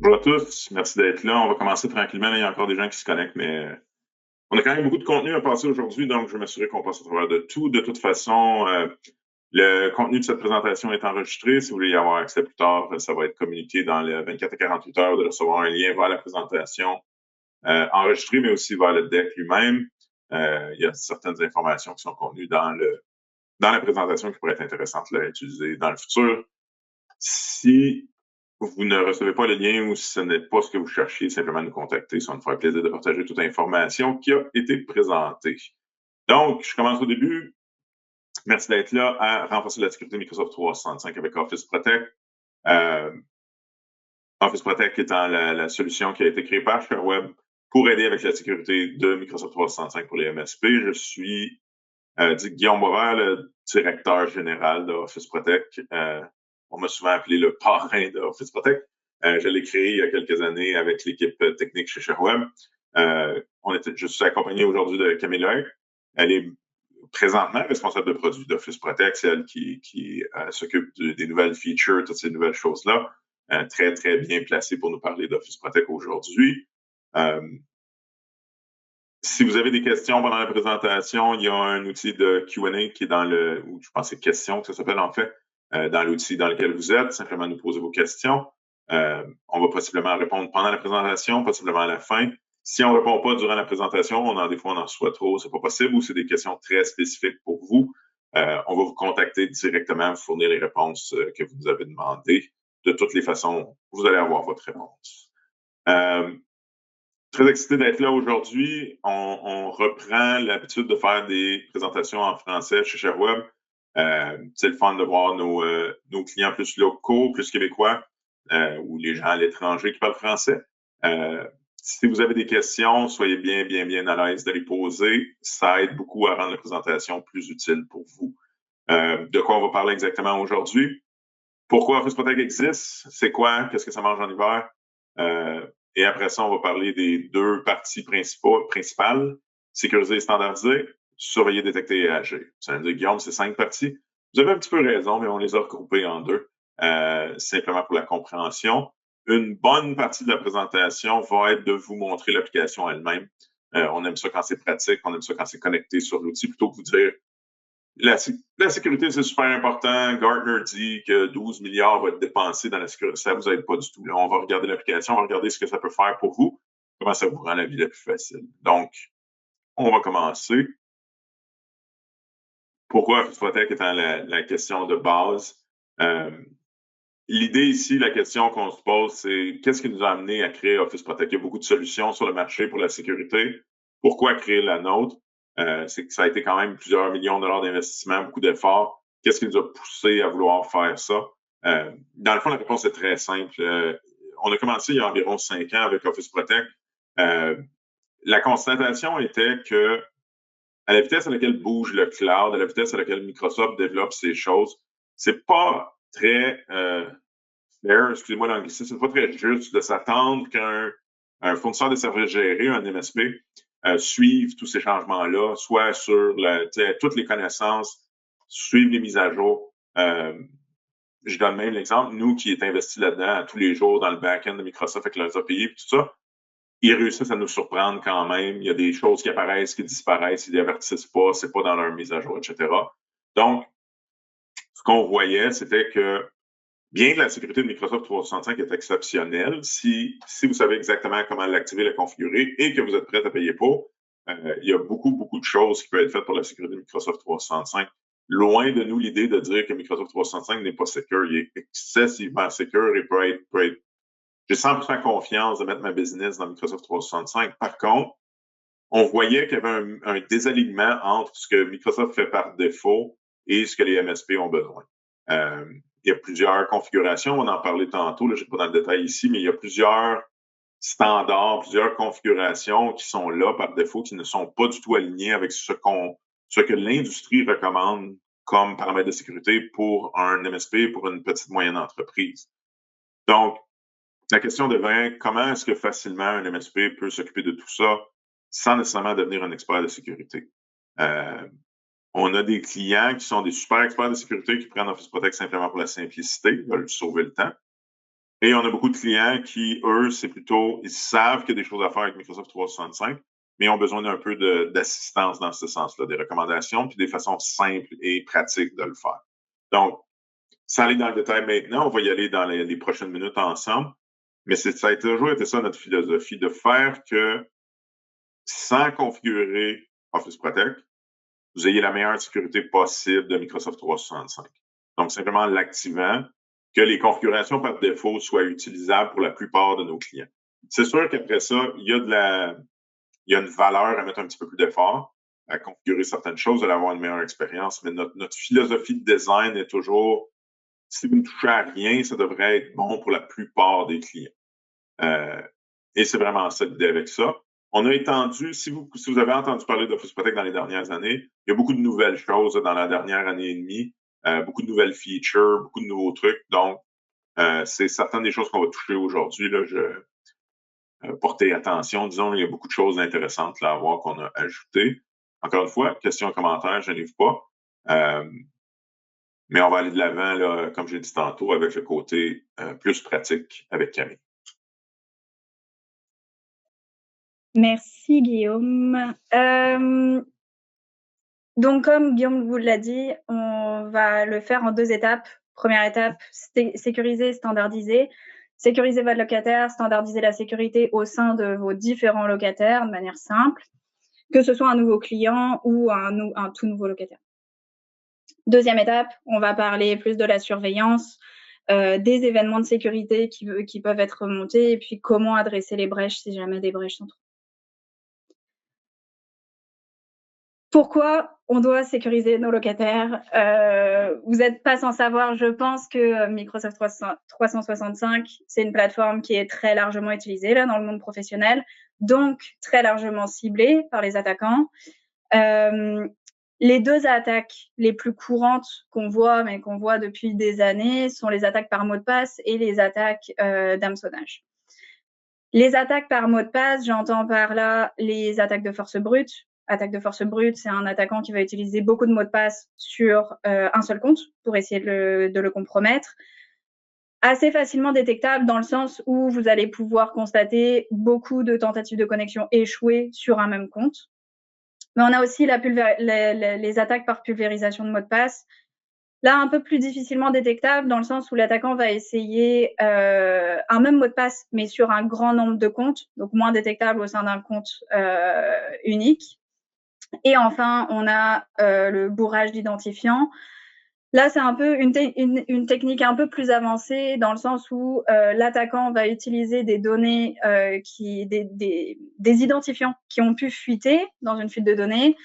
Bonjour à tous, merci d'être là. On va commencer tranquillement. Là, il y a encore des gens qui se connectent, mais on a quand même beaucoup de contenu à passer aujourd'hui, donc je vais m'assurer qu'on passe à travers de tout. De toute façon, le contenu de cette présentation est enregistré. Si vous voulez y avoir accès plus tard, ça va être communiqué dans les 24 à 48 heures de recevoir un lien vers la présentation enregistrée, mais aussi vers le deck lui-même. Il y a certaines informations qui sont contenues dans la présentation qui pourraient être intéressantes à utiliser dans le futur. Si vous ne recevez pas le lien ou si ce n'est pas ce que vous cherchez, simplement nous contacter. Ça va nous faire plaisir de partager toute information qui a été présentée. Donc, je commence au début. Merci d'être là à renforcer la sécurité Microsoft 365 avec Office Protect. Euh, Office Protect étant la solution qui a été créée par ShareWeb pour aider avec la sécurité de Microsoft 365 pour les MSP. Je suis Guillaume Boisvert, le directeur général d'Office Protect. On m'a souvent appelé le parrain d'Office Protect. Je l'ai créé il y a quelques années avec l'équipe technique chez ShareWeb. Je suis accompagné aujourd'hui de Camille Leuk. Elle est présentement responsable de produits d'Office Protect. C'est elle qui s'occupe des nouvelles features, toutes ces nouvelles choses-là. Très, très bien placée pour nous parler d'Office Protect aujourd'hui. Si vous avez des questions pendant la présentation, il y a un outil de Q&A qui est ou je pense que c'est questions que ça s'appelle en fait, dans l'outil dans lequel vous êtes. Simplement nous poser vos questions. On va possiblement répondre pendant la présentation, possiblement à la fin. Si on ne répond pas durant la présentation, des fois on en reçoit trop, c'est pas possible, ou c'est des questions très spécifiques pour vous. On va vous contacter directement, vous fournir les réponses que vous nous avez demandées. De toutes les façons, vous allez avoir votre réponse. Très excité d'être là aujourd'hui. On reprend l'habitude de faire des présentations en français chez ShareWeb. C'est le fun de voir nos clients plus locaux, plus québécois, ou les gens à l'étranger qui parlent français. Si vous avez des questions, soyez bien, bien, bien à l'aise de les poser. Ça aide beaucoup à rendre la présentation plus utile pour vous. De quoi on va parler exactement aujourd'hui? Pourquoi Office Protect existe? C'est quoi? Qu'est-ce que ça mange en hiver? Et après ça, on va parler des deux parties principales, sécuriser et standardiser, surveiller, détecter et agir. Ça veut dire, Guillaume, c'est 5 parties. Vous avez un petit peu raison, mais on les a regroupées en deux, simplement pour la compréhension. Une bonne partie de la présentation va être de vous montrer l'application elle-même. On aime ça quand c'est pratique, on aime ça quand c'est connecté sur l'outil, plutôt que vous dire la sécurité, c'est super important. Gartner dit que 12 milliards vont être dépensés dans la sécurité. Ça ne vous aide pas du tout. Là, on va regarder l'application, on va regarder ce que ça peut faire pour vous, comment ça vous rend la vie la plus facile. Donc, on va commencer. Pourquoi Office Protect étant la question de base? L'idée ici, la question qu'on se pose, c'est qu'est-ce qui nous a amené à créer Office Protect? Il y a beaucoup de solutions sur le marché pour la sécurité. Pourquoi créer la nôtre? C'est que ça a été quand même plusieurs millions de dollars d'investissement, beaucoup d'efforts. Qu'est-ce qui nous a poussé à vouloir faire ça? Dans le fond, la réponse est très simple. On a commencé il y a environ 5 ans avec Office Protect. La constatation était que à la vitesse à laquelle bouge le cloud, à la vitesse à laquelle Microsoft développe ces choses, c'est pas très fair, excusez-moi l'anglicisme, c'est pas très juste de s'attendre qu'un fournisseur de services gérés, un MSP, suive tous ces changements-là, soit sur toutes les connaissances, suivre les mises à jour. Je donne même l'exemple, nous qui est investi là-dedans tous les jours dans le back-end de Microsoft avec leurs API et tout ça, ils réussissent à nous surprendre quand même. Il y a des choses qui apparaissent, qui disparaissent, ils n'avertissent pas, c'est pas dans leur mise à jour, etc. Donc, ce qu'on voyait, c'était que bien que la sécurité de Microsoft 365 est exceptionnelle, si vous savez exactement comment l'activer, la configurer et que vous êtes prêt à payer pour, il y a beaucoup, beaucoup de choses qui peuvent être faites pour la sécurité de Microsoft 365. Loin de nous l'idée de dire que Microsoft 365 n'est pas secure. Il est excessivement secure et peut être j'ai 100% confiance de mettre ma business dans Microsoft 365. Par contre, on voyait qu'il y avait un désalignement entre ce que Microsoft fait par défaut et ce que les MSP ont besoin. Il y a plusieurs configurations, on va en parler tantôt, là, je ne vais pas dans le détail ici, mais il y a plusieurs standards, plusieurs configurations qui sont là par défaut, qui ne sont pas du tout alignés avec ce que l'industrie recommande comme paramètre de sécurité pour un MSP, pour une petite moyenne entreprise. Donc, la question devient comment est-ce que facilement un MSP peut s'occuper de tout ça sans nécessairement devenir un expert de sécurité. On a des clients qui sont des super experts de sécurité qui prennent Office Protect simplement pour la simplicité, ils veulent sauver le temps. Et on a beaucoup de clients qui, eux, c'est plutôt, ils savent qu'il y a des choses à faire avec Microsoft 365, mais ils ont besoin d'un peu d'assistance dans ce sens-là, des recommandations, puis des façons simples et pratiques de le faire. Donc, sans aller dans le détail maintenant, on va y aller dans les prochaines minutes ensemble, mais ça a toujours été ça notre philosophie, de faire que sans configurer Office Protect, vous ayez la meilleure sécurité possible de Microsoft 365. Donc, simplement l'activant, que les configurations par défaut soient utilisables pour la plupart de nos clients. C'est sûr qu'après ça, il y a une valeur à mettre un petit peu plus d'effort, à configurer certaines choses, à avoir une meilleure expérience, mais notre philosophie de design est toujours, si vous ne touchez à rien, ça devrait être bon pour la plupart des clients. Et c'est vraiment ça l'idée avec ça. On a étendu, si vous avez entendu parler d'Office Protect dans les dernières années, il y a beaucoup de nouvelles choses dans la dernière année et demie, beaucoup de nouvelles features, beaucoup de nouveaux trucs. Donc, c'est certaines des choses qu'on va toucher aujourd'hui. Là, porter attention, disons, il y a beaucoup de choses intéressantes là, à voir qu'on a ajoutées. Encore une fois, questions, commentaires, je n'arrive pas. Mais on va aller de l'avant, là, comme j'ai dit tantôt, avec le côté plus pratique avec Camille. Merci Guillaume. Donc comme Guillaume vous l'a dit, on va le faire en 2 étapes. Première étape, sécuriser, standardiser. Sécuriser votre locataire, standardiser la sécurité au sein de vos différents locataires de manière simple, que ce soit un nouveau client ou un tout nouveau locataire. Deuxième étape, on va parler plus de la surveillance, des événements de sécurité qui peuvent être remontés et puis comment adresser les brèches si jamais des brèches sont trouvées. Pourquoi on doit sécuriser nos locataires? Vous n'êtes pas sans savoir, je pense que Microsoft 365, c'est une plateforme qui est très largement utilisée là, dans le monde professionnel, donc très largement ciblée par les attaquants. Les 2 attaques les plus courantes qu'on voit, mais qu'on voit depuis des années, sont les attaques par mot de passe et les attaques d'hameçonnage. Les attaques par mot de passe, j'entends par là les attaques de force brute. Attaque de force brute, c'est un attaquant qui va utiliser beaucoup de mots de passe sur un seul compte pour essayer de le compromettre. Assez facilement détectable dans le sens où vous allez pouvoir constater beaucoup de tentatives de connexion échouées sur un même compte. Mais on a aussi les attaques par pulvérisation de mots de passe. Là, un peu plus difficilement détectable dans le sens où l'attaquant va essayer un même mot de passe, mais sur un grand nombre de comptes, donc moins détectable au sein d'un compte unique. Et enfin, on a le bourrage d'identifiants. Là, c'est un peu une technique un peu plus avancée dans le sens où l'attaquant va utiliser des données, des identifiants qui ont pu fuiter dans une fuite de données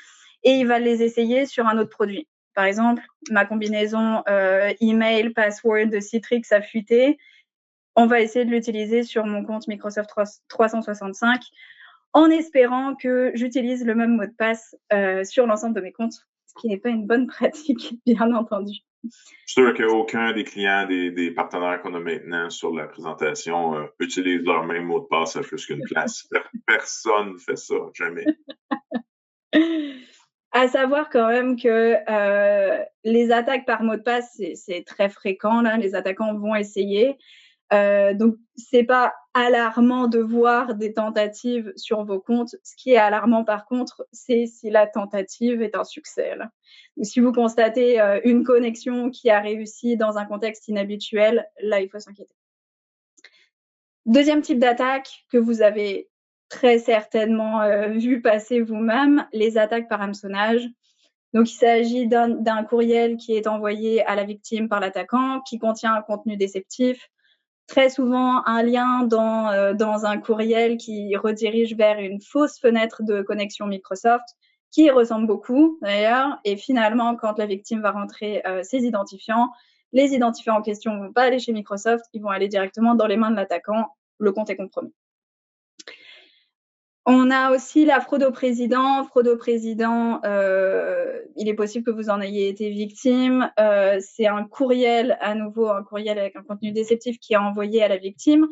et il va les essayer sur un autre produit. Par exemple, ma combinaison email, password de Citrix a fuité. On va essayer de l'utiliser sur mon compte Microsoft 365 en espérant que j'utilise le même mot de passe sur l'ensemble de mes comptes, ce qui n'est pas une bonne pratique, bien entendu. Je suis sûr qu'aucun des clients, des partenaires qu'on a maintenant sur la présentation utilise leur même mot de passe à plus qu'une place. Personne ne fait ça, jamais. À savoir quand même que les attaques par mot de passe, c'est très fréquent, là, les attaquants vont essayer. Donc, c'est pas alarmant de voir des tentatives sur vos comptes. Ce qui est alarmant, par contre, c'est si la tentative est un succès. Là. Ou si vous constatez une connexion qui a réussi dans un contexte inhabituel, là, il faut s'inquiéter. Deuxième type d'attaque que vous avez très certainement vu passer vous-même, les attaques par hameçonnage. Donc, il s'agit d'un courriel qui est envoyé à la victime par l'attaquant, qui contient un contenu déceptif, très souvent un lien dans un courriel qui redirige vers une fausse fenêtre de connexion Microsoft, qui ressemble beaucoup d'ailleurs. Et finalement, quand la victime va rentrer ses identifiants, les identifiants en question ne vont pas aller chez Microsoft, ils vont aller directement dans les mains de l'attaquant. Le compte est compromis. On a aussi la fraude au président. Fraude au président, il est possible que vous en ayez été victime. C'est un courriel, à nouveau, un courriel avec un contenu déceptif qui est envoyé à la victime,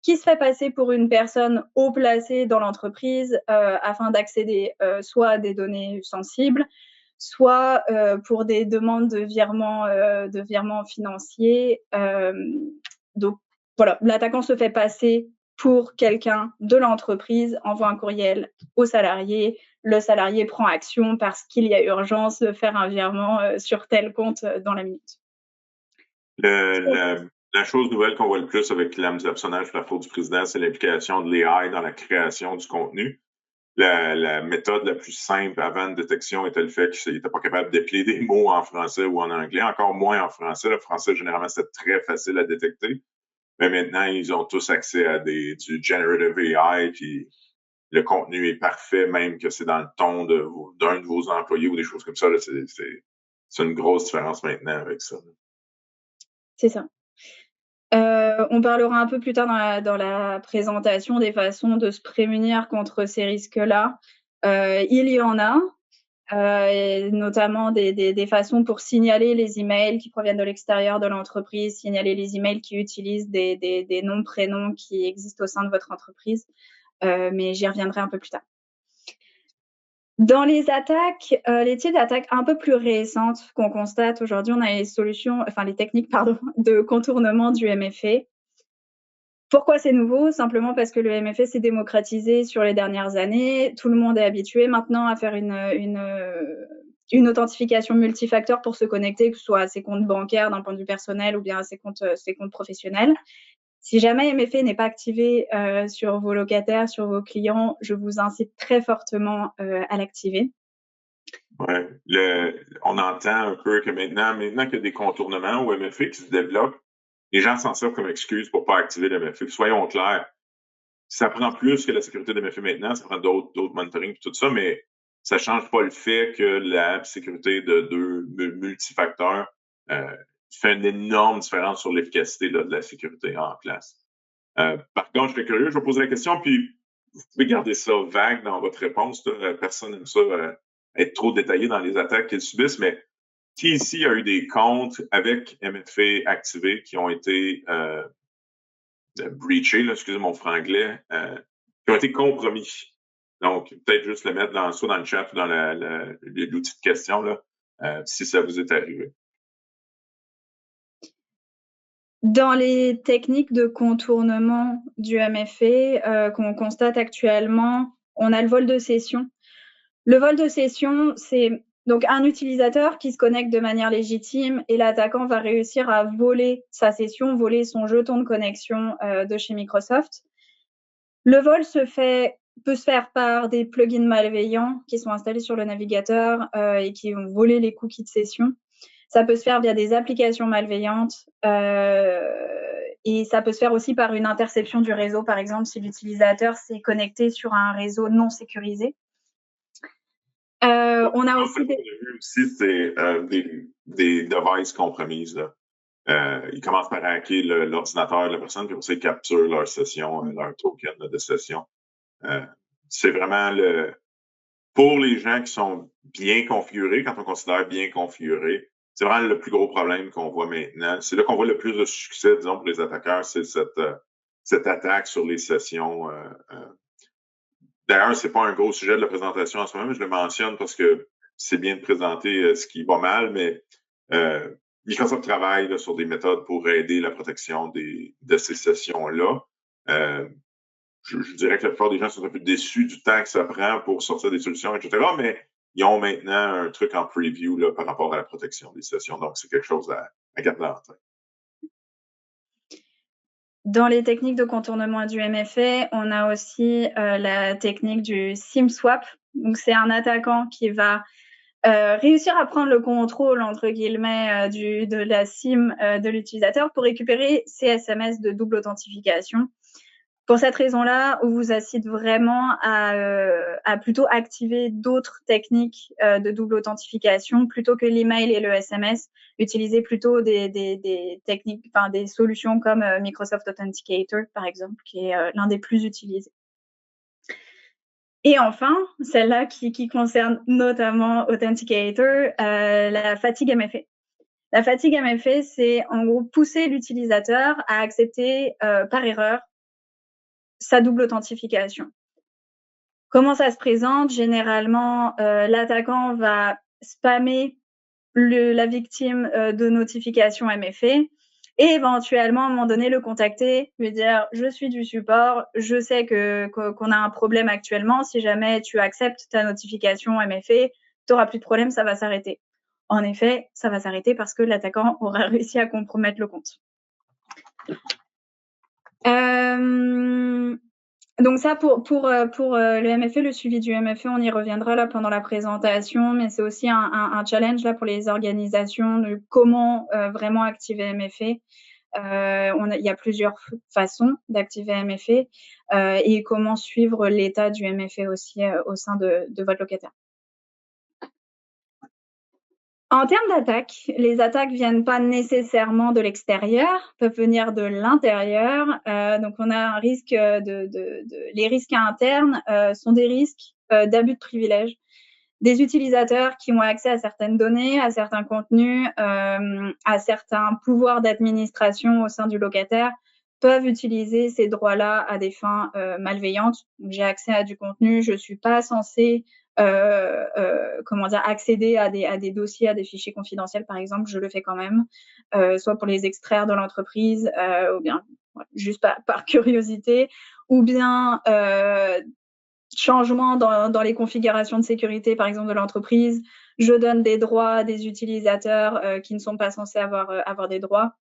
qui se fait passer pour une personne haut placée dans l'entreprise afin d'accéder soit à des données sensibles, soit pour des demandes de virements financiers. Donc, voilà, l'attaquant se fait passer pour quelqu'un de l'entreprise, envoie un courriel au salarié, le salarié prend action parce qu'il y a urgence de faire un virement sur tel compte dans la minute. La chose nouvelle qu'on voit le plus avec l'hameçonnage et la fraude du président, c'est l'implication de l'AI dans la création du contenu. La méthode la plus simple avant de détection était le fait qu'il n'était pas capable d'épeler des mots en français ou en anglais, encore moins en français. Le français, généralement, c'est très facile à détecter. Mais maintenant, ils ont tous accès à du generative AI, puis le contenu est parfait, même que c'est dans le ton d'un de vos employés ou des choses comme ça. C'est une grosse différence maintenant avec ça. C'est ça. On parlera un peu plus tard dans la présentation des façons de se prémunir contre ces risques-là. Il y en a, et notamment des façons pour signaler les emails qui proviennent de l'extérieur de l'entreprise, signaler les emails qui utilisent des noms, prénoms qui existent au sein de votre entreprise. Mais j'y reviendrai un peu plus tard. Dans les attaques, les types d'attaques un peu plus récentes qu'on constate aujourd'hui, on a les techniques de contournement du MFA. Pourquoi c'est nouveau? Simplement parce que le MFA s'est démocratisé sur les dernières années. Tout le monde est habitué maintenant à faire une authentification multifacteur pour se connecter, que ce soit à ses comptes bancaires d'un point de vue personnel ou bien à ses comptes professionnels. Si jamais MFA n'est pas activé sur vos locataires, sur vos clients, je vous incite très fortement à l'activer. Ouais, on entend un peu que maintenant qu'il y a des contournements au MFA qui se développent, les gens s'en servent comme excuse pour pas activer le MFA. Soyons clairs, ça prend plus que la sécurité de MFA maintenant, ça prend d'autres monitoring et tout ça, mais ça change pas le fait que la sécurité de deux multifacteurs fait une énorme différence sur l'efficacité de la sécurité en place. Par contre, je serais curieux, je vais poser la question, puis vous pouvez garder ça vague dans votre réponse. Personne n'aime ça être trop détaillé dans les attaques qu'ils subissent, mais qui ici a eu des comptes avec MFA activés qui ont été breachés, excusez mon franglais, qui ont été compromis. Donc, peut-être juste le mettre soit dans le chat ou dans l'outil de question, là, si ça vous est arrivé. Dans les techniques de contournement du MFA qu'on constate actuellement, on a le vol de session. Le vol de session, c'est donc un utilisateur qui se connecte de manière légitime et l'attaquant va réussir à voler sa session, voler son jeton de connexion de chez Microsoft. Le vol peut se faire par des plugins malveillants qui sont installés sur le navigateur et qui vont voler les cookies de session. Ça peut se faire via des applications malveillantes et ça peut se faire aussi par une interception du réseau, par exemple, si l'utilisateur s'est connecté sur un réseau non sécurisé. On a aussi des devices compromises. Ils commencent par hacker l'ordinateur de la personne, puis aussi ils capturent leur session, leur token de session. C'est vraiment pour les gens qui sont bien configurés, quand on considère bien configuré, c'est vraiment le plus gros problème qu'on voit maintenant. C'est là qu'on voit le plus de succès, disons, pour les attaqueurs, c'est cette attaque sur les sessions. D'ailleurs, c'est pas un gros sujet de la présentation en ce moment, mais je le mentionne parce que c'est bien de présenter ce qui va mal, mais Microsoft travaille là, sur des méthodes pour aider la protection de ces sessions-là. Je dirais que la plupart des gens sont un peu déçus du temps que ça prend pour sortir des solutions, etc., mais ils ont maintenant un truc en preview là, par rapport à la protection des sessions. Donc, c'est quelque chose à garder en tête. Dans les techniques de contournement du MFA, on a aussi la technique du SIM swap. Donc, c'est un attaquant qui va réussir à prendre le contrôle, entre guillemets, de la SIM de l'utilisateur pour récupérer ses SMS de double authentification. Pour cette raison-là, on vous incite vraiment à plutôt activer d'autres techniques de double authentification plutôt que l'email et le SMS. Utilisez plutôt des techniques, des solutions comme Microsoft Authenticator, par exemple, qui est l'un des plus utilisés. Et enfin, celle-là qui concerne notamment Authenticator, la fatigue MFA. La fatigue MFA, c'est en gros pousser l'utilisateur à accepter par erreur sa double authentification. Comment ça se présente? Généralement, l'attaquant va spammer la victime de notifications MFA et éventuellement, à un moment donné, le contacter, lui dire « Je suis du support, je sais qu'on a un problème actuellement, si jamais tu acceptes ta notification MFA, tu n'auras plus de problème, ça va s'arrêter. » En effet, ça va s'arrêter parce que l'attaquant aura réussi à compromettre le compte. Donc ça, pour le MFA, le suivi du MFA, on y reviendra là pendant la présentation, mais c'est aussi un challenge là pour les organisations de comment vraiment activer MFA. Il y a plusieurs façons d'activer MFA et comment suivre l'état du MFA aussi au sein de votre locataire. En termes d'attaques, les attaques viennent pas nécessairement de l'extérieur, peuvent venir de l'intérieur. Donc, on a un risque les risques internes sont des risques d'abus de privilèges. Des utilisateurs qui ont accès à certaines données, à certains contenus, à certains pouvoirs d'administration au sein du locataire, peuvent utiliser ces droits-là à des fins malveillantes. J'ai accès à du contenu, je suis pas censée accéder à des dossiers, à des fichiers confidentiels, par exemple, je le fais quand même, soit pour les extraire de l'entreprise, ou bien juste par curiosité, ou bien changement dans les configurations de sécurité, par exemple, de l'entreprise. Je donne des droits à des utilisateurs qui ne sont pas censés avoir des droits.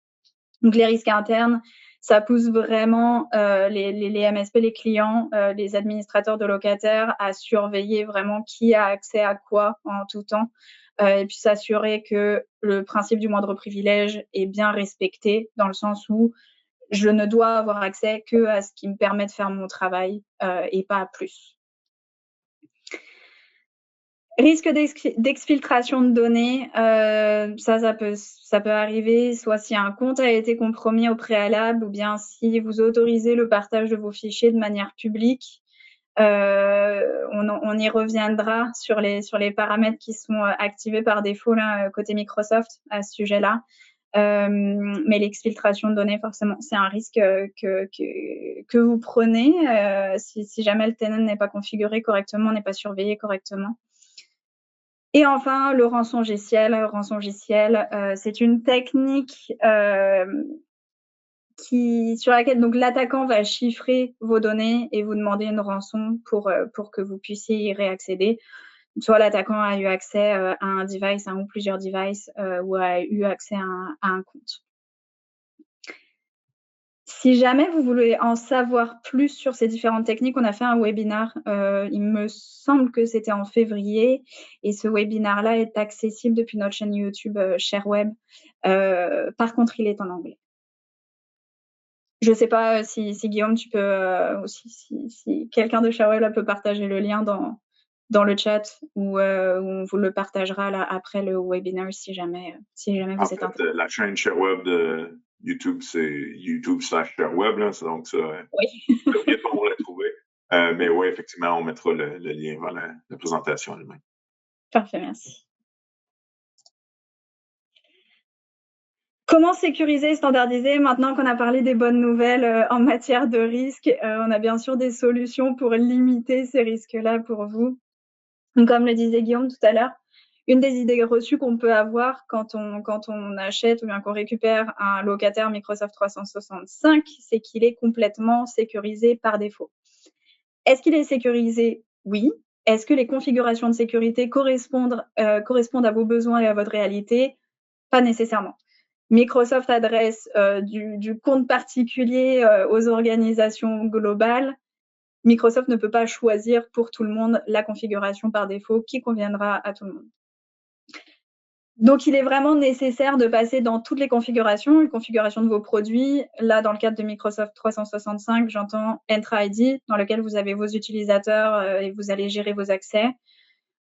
Donc, les risques internes, ça pousse vraiment les MSP, les clients, les administrateurs de locataires à surveiller vraiment qui a accès à quoi en tout temps et puis s'assurer que le principe du moindre privilège est bien respecté dans le sens où je ne dois avoir accès que à ce qui me permet de faire mon travail et pas à plus. Risque d'exfiltration de données, ça peut arriver, soit si un compte a été compromis au préalable ou bien si vous autorisez le partage de vos fichiers de manière publique. On y reviendra sur les paramètres qui sont activés par défaut là, côté Microsoft à ce sujet-là. Mais l'exfiltration de données, forcément, c'est un risque que vous prenez si jamais le tenant n'est pas configuré correctement, n'est pas surveillé correctement. Et enfin, le rançongiciel. C'est une technique sur laquelle donc l'attaquant va chiffrer vos données et vous demander une rançon pour que vous puissiez y réaccéder. Soit l'attaquant a eu accès à un device, un ou plusieurs devices, ou a eu accès à un compte. Si jamais vous voulez en savoir plus sur ces différentes techniques, on a fait un webinaire, il me semble que c'était en février, et ce webinaire-là est accessible depuis notre chaîne YouTube ShareWeb. Par contre, il est en anglais. Je ne sais pas si Guillaume, tu peux, ou si quelqu'un de ShareWeb là, peut partager le lien dans le chat, ou on vous le partagera là, après le webinaire si jamais vous êtes intéressé. La chaîne ShareWeb de YouTube, c'est YouTube/ShareWeb, là, donc ça, oui. Vous n'oubliez pas où la trouver. Mais oui, effectivement, on mettra le lien vers la présentation elle-même. Parfait, merci. Comment sécuriser et standardiser? Maintenant qu'on a parlé des bonnes nouvelles en matière de risque, on a bien sûr des solutions pour limiter ces risques-là pour vous. Donc, comme le disait Guillaume tout à l'heure, une des idées reçues qu'on peut avoir quand on achète ou bien qu'on récupère un locataire Microsoft 365, c'est qu'il est complètement sécurisé par défaut. Est-ce qu'il est sécurisé? Oui. Est-ce que les configurations de sécurité correspondent à vos besoins et à votre réalité? Pas nécessairement. Microsoft adresse du compte particulier aux organisations globales. Microsoft ne peut pas choisir pour tout le monde la configuration par défaut qui conviendra à tout le monde. Donc, il est vraiment nécessaire de passer dans toutes les configurations, les configurations de vos produits. Là, dans le cadre de Microsoft 365, j'entends Entra ID, dans lequel vous avez vos utilisateurs et vous allez gérer vos accès.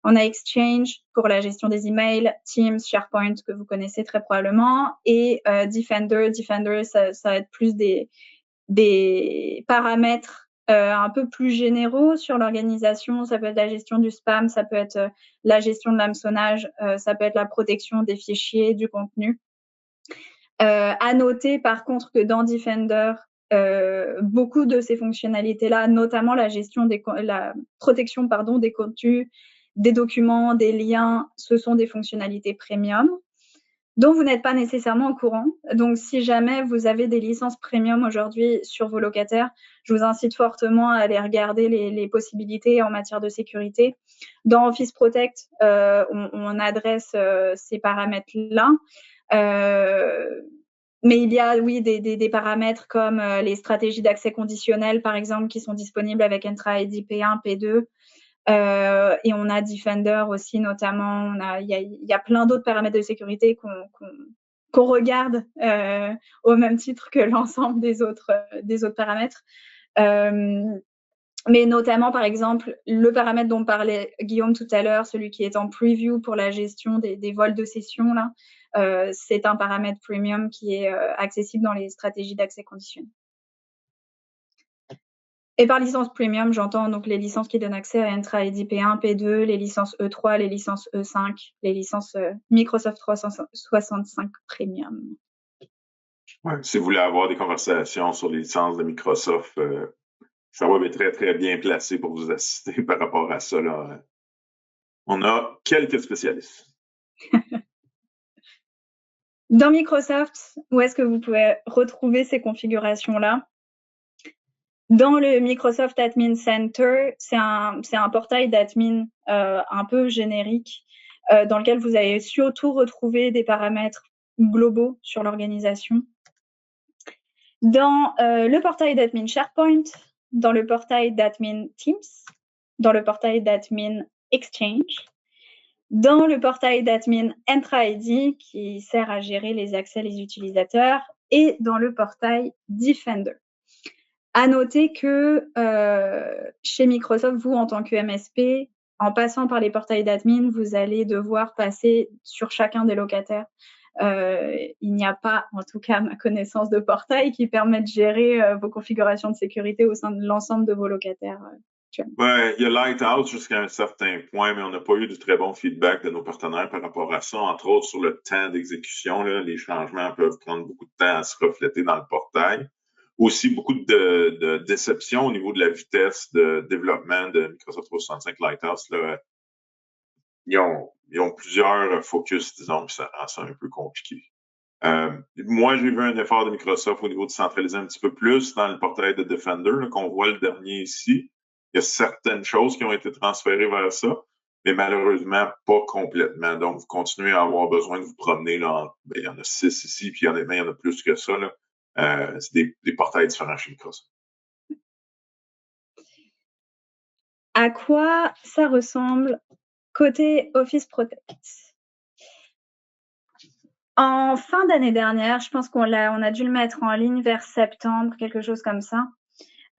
On a Exchange pour la gestion des emails, Teams, SharePoint que vous connaissez très probablement, et Defender. Defender, ça va être plus des paramètres un peu plus généraux sur l'organisation. Ça peut être la gestion du spam, ça peut être la gestion de l'hameçonnage, ça peut être la protection des fichiers, du contenu. À noter par contre que dans Defender, beaucoup de ces fonctionnalités-là, notamment la protection des contenus, des documents, des liens, ce sont des fonctionnalités premium. dont vous n'êtes pas nécessairement au courant. Donc, si jamais vous avez des licences premium aujourd'hui sur vos locataires, je vous incite fortement à aller regarder les possibilités en matière de sécurité. Dans Office Protect, on adresse ces paramètres-là. Mais il y a, oui, des paramètres comme les stratégies d'accès conditionnel, par exemple, qui sont disponibles avec Entra ID P1, P2. Et on a Defender aussi, notamment. Il y a plein d'autres paramètres de sécurité qu'on regarde au même titre que l'ensemble des autres paramètres. Mais notamment, par exemple, le paramètre dont parlait Guillaume tout à l'heure, celui qui est en preview pour la gestion des vols de session, là, c'est un paramètre premium qui est accessible dans les stratégies d'accès conditionnel. Et par licence premium, j'entends donc les licences qui donnent accès à Entra ID P1, P2, les licences E3, les licences E5, les licences Microsoft 365 Premium. Ouais, si vous voulez avoir des conversations sur les licences de Microsoft, Shaweb est très, très bien placé pour vous assister par rapport à ça, là. On a quelques spécialistes. Dans Microsoft, où est-ce que vous pouvez retrouver ces configurations-là? Dans le Microsoft Admin Center, c'est un portail d'admin un peu générique dans lequel vous allez surtout retrouver des paramètres globaux sur l'organisation. Dans le portail d'admin SharePoint, dans le portail d'admin Teams, dans le portail d'admin Exchange, dans le portail d'admin Entra ID qui sert à gérer les accès des utilisateurs et dans le portail Defender. À noter que chez Microsoft, vous, en tant que MSP, en passant par les portails d'admin, vous allez devoir passer sur chacun des locataires. Il n'y a pas, en tout cas à ma connaissance, de portail qui permet de gérer vos configurations de sécurité au sein de l'ensemble de vos locataires. Ouais, il y a Lighthouse jusqu'à un certain point, mais on n'a pas eu de très bon feedback de nos partenaires par rapport à ça, entre autres sur le temps d'exécution. Les changements peuvent prendre beaucoup de temps à se refléter dans le portail. Aussi, beaucoup de déception au niveau de la vitesse de développement de Microsoft 365 Lighthouse. Là. Ils ont plusieurs focus, disons, puis ça rend ça un peu compliqué. Moi, j'ai vu un effort de Microsoft au niveau de centraliser un petit peu plus dans le portail de Defender, qu'on voit le dernier ici. Il y a certaines choses qui ont été transférées vers ça, mais malheureusement, pas complètement. Donc, vous continuez à avoir besoin de vous promener. Là, il y en a 6 ici, puis il y en a plus que ça. Là. C'est des portails différents chez Microsoft. À quoi ça ressemble côté Office Protect? En fin d'année dernière, je pense qu'on a dû le mettre en ligne vers septembre, quelque chose comme ça.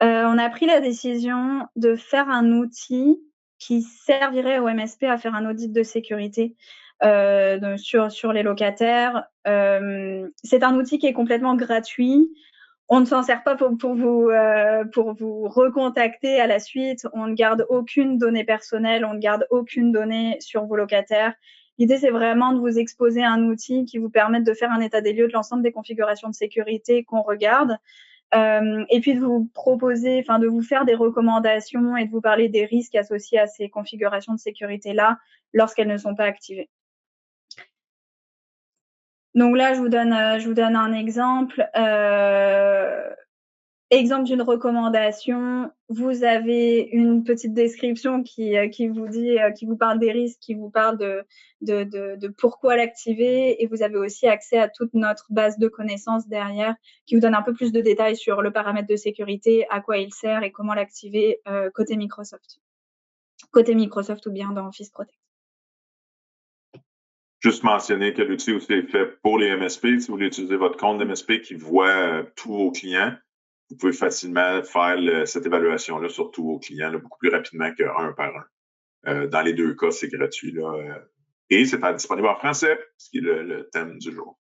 On a pris la décision de faire un outil qui servirait au MSP à faire un audit de sécurité sur les locataires. C'est un outil qui est complètement gratuit. On ne s'en sert pas pour vous recontacter à la suite. On ne garde aucune donnée personnelle, on ne garde aucune donnée sur vos locataires. L'idée, c'est vraiment de vous exposer un outil qui vous permette de faire un état des lieux de l'ensemble des configurations de sécurité qu'on regarde. Et puis de vous proposer, enfin de vous faire des recommandations et de vous parler des risques associés à ces configurations de sécurité-là lorsqu'elles ne sont pas activées. Donc là, je vous donne un exemple. Exemple d'une recommandation, vous avez une petite description qui vous dit, qui vous parle des risques, qui vous parle de pourquoi l'activer, et vous avez aussi accès à toute notre base de connaissances derrière, qui vous donne un peu plus de détails sur le paramètre de sécurité, à quoi il sert et comment l'activer côté Microsoft ou bien dans Office Protect. Juste mentionner que l'outil aussi est fait pour les MSP. Si vous voulez utiliser votre compte d'MSP qui voit tous vos clients, vous pouvez facilement faire cette évaluation-là sur tous vos clients là, beaucoup plus rapidement qu'un par un. Dans les deux cas, c'est gratuit. Là, et c'est disponible en français, ce qui est le thème du jour.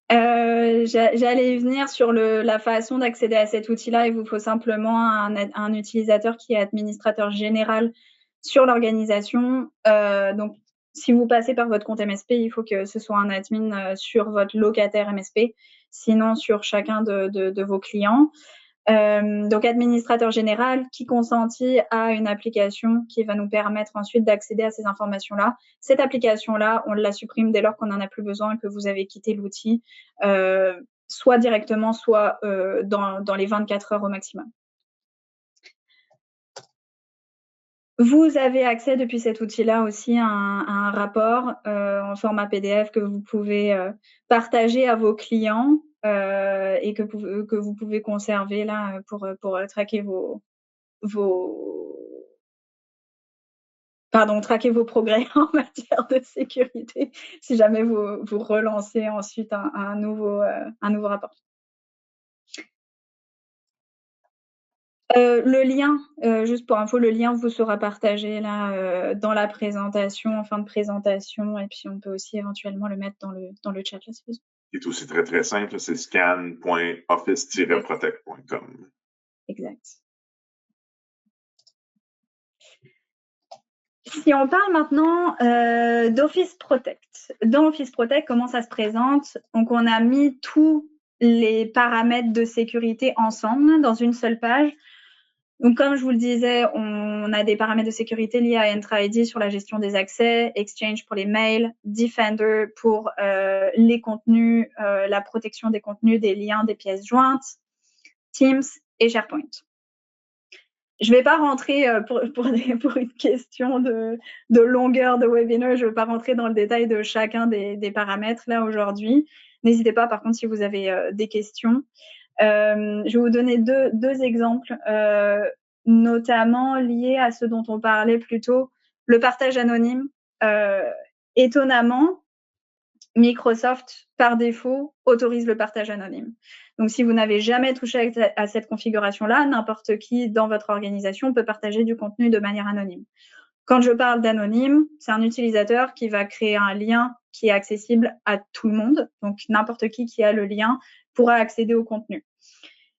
J'allais y venir sur la façon d'accéder à cet outil-là. Il vous faut simplement un utilisateur qui est administrateur général sur l'organisation. Donc, si vous passez par votre compte MSP, il faut que ce soit un admin sur votre locataire MSP, sinon sur chacun de vos clients. Donc, administrateur général qui consentit à une application qui va nous permettre ensuite d'accéder à ces informations-là. Cette application-là, on la supprime dès lors qu'on n'en a plus besoin, que vous avez quitté l'outil, soit directement, soit dans les 24 heures au maximum. Vous avez accès depuis cet outil-là aussi à un rapport en format PDF que vous pouvez partager à vos clients et que vous pouvez conserver là pour traquer traquer vos progrès en matière de sécurité si jamais vous relancez ensuite un nouveau rapport. Le lien, juste pour info, le lien vous sera partagé là dans la présentation, en fin de présentation, et puis on peut aussi éventuellement le mettre dans le chat là, si besoin. Qui est aussi très, très simple, c'est scan.office-protect.com. Exact. Si on parle maintenant d'Office Protect. Dans Office Protect, comment ça se présente? Donc, on a mis tous les paramètres de sécurité ensemble dans une seule page. Donc, comme je vous le disais, on a des paramètres de sécurité liés à Entra ID sur la gestion des accès, Exchange pour les mails, Defender pour les contenus, la protection des contenus, des liens, des pièces jointes, Teams et SharePoint. Je ne vais pas rentrer pour une question de longueur de webinaire, je ne vais pas rentrer dans le détail de chacun des paramètres là aujourd'hui. N'hésitez pas, par contre, si vous avez des questions. Je vais vous donner deux exemples, notamment liés à ce dont on parlait plus tôt, le partage anonyme. Étonnamment, Microsoft, par défaut, autorise le partage anonyme. Donc, si vous n'avez jamais touché à cette configuration-là, n'importe qui dans votre organisation peut partager du contenu de manière anonyme. Quand je parle d'anonyme, c'est un utilisateur qui va créer un lien qui est accessible à tout le monde. Donc, n'importe qui a le lien pourra accéder au contenu.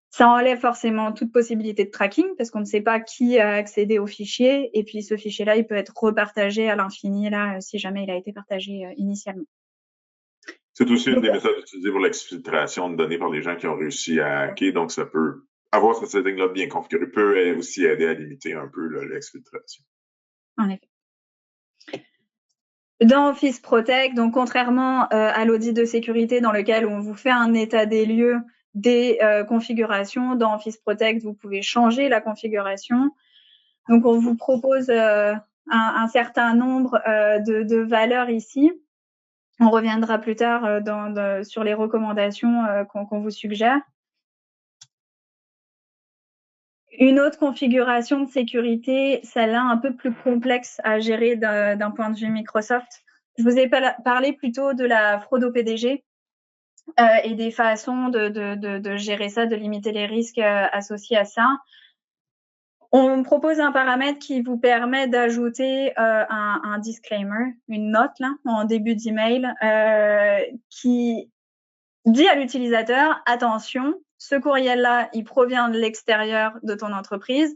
Ça enlève forcément toute possibilité de tracking parce qu'on ne sait pas qui a accédé au fichier. Et puis, ce fichier-là, il peut être repartagé à l'infini là, si jamais il a été partagé initialement. C'est aussi une des méthodes utilisées pour l'exfiltration de données par les gens qui ont réussi à hacker. Donc, ça peut avoir cette setting-là bien configurée, peut aussi aider à limiter un peu l'exfiltration. En effet. Dans Office Protect, donc contrairement à l'audit de sécurité dans lequel on vous fait un état des lieux des configurations, dans Office Protect, vous pouvez changer la configuration. Donc, on vous propose un certain nombre de valeurs ici. On reviendra plus tard sur les recommandations qu'on vous suggère. Une autre configuration de sécurité, celle-là un peu plus complexe à gérer d'un point de vue Microsoft. Je vous ai parlé plutôt de la fraude au PDG et des façons de gérer ça, de limiter les risques associés à ça. On propose un paramètre qui vous permet d'ajouter un disclaimer, une note là, en début d'email qui dit à l'utilisateur, attention, ce courriel-là, il provient de l'extérieur de ton entreprise.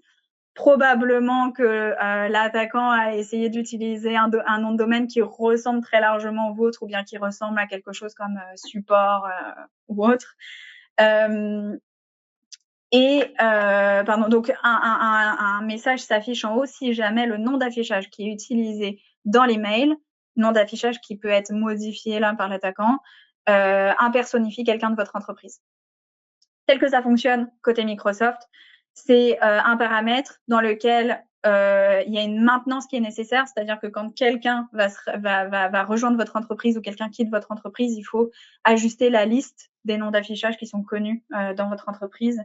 Probablement que l'attaquant a essayé d'utiliser un nom de domaine qui ressemble très largement au vôtre ou bien qui ressemble à quelque chose comme support ou autre. Donc un message s'affiche en haut si jamais le nom d'affichage qui est utilisé dans les mails, nom d'affichage qui peut être modifié là par l'attaquant, impersonnifie quelqu'un de votre entreprise. Tel que ça fonctionne côté Microsoft, c'est un paramètre dans lequel il y a une maintenance qui est nécessaire, c'est-à-dire que quand quelqu'un va rejoindre votre entreprise ou quelqu'un quitte votre entreprise, il faut ajuster la liste des noms d'affichage qui sont connus dans votre entreprise.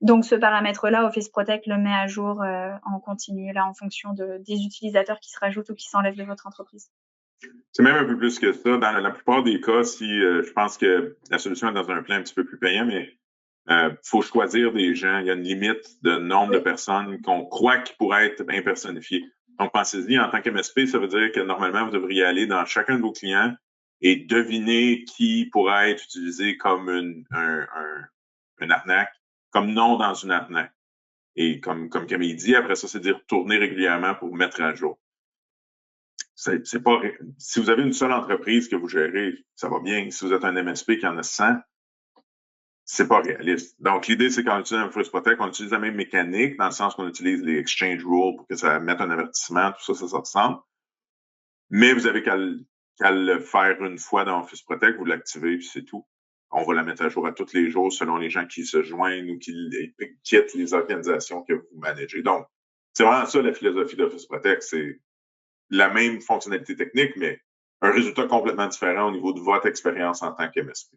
Donc, ce paramètre-là, Office Protect le met à jour en continu, là, en fonction des utilisateurs qui se rajoutent ou qui s'enlèvent de votre entreprise. C'est même un peu plus que ça. Dans la plupart des cas, si je pense que la solution est dans un plan un petit peu plus payant, mais faut choisir des gens. Il y a une limite de nombre de personnes qu'on croit qui pourraient être impersonnifiées. Donc, pensez-y, en tant qu'MSP, ça veut dire que normalement, vous devriez aller dans chacun de vos clients et deviner qui pourrait être utilisé comme un arnaque, comme nom dans une arnaque. Et comme Camille dit, après ça, c'est de retourner régulièrement pour mettre à jour. C'est pas, si vous avez une seule entreprise que vous gérez, ça va bien. Si vous êtes un MSP qui en a 100, c'est pas réaliste. Donc, l'idée, c'est qu'on utilise un First Protect, on utilise la même mécanique, dans le sens qu'on utilise les exchange rules pour que ça mette un avertissement, tout ça, ça ressemble. Mais vous avez qu'à le faire une fois dans Office Protect, vous l'activez, puis c'est tout. On va la mettre à jour à tous les jours selon les gens qui se joignent ou qui quittent les organisations que vous managez. Donc, c'est vraiment ça la philosophie d'Office Protect. C'est la même fonctionnalité technique, mais un résultat complètement différent au niveau de votre expérience en tant qu'MSP.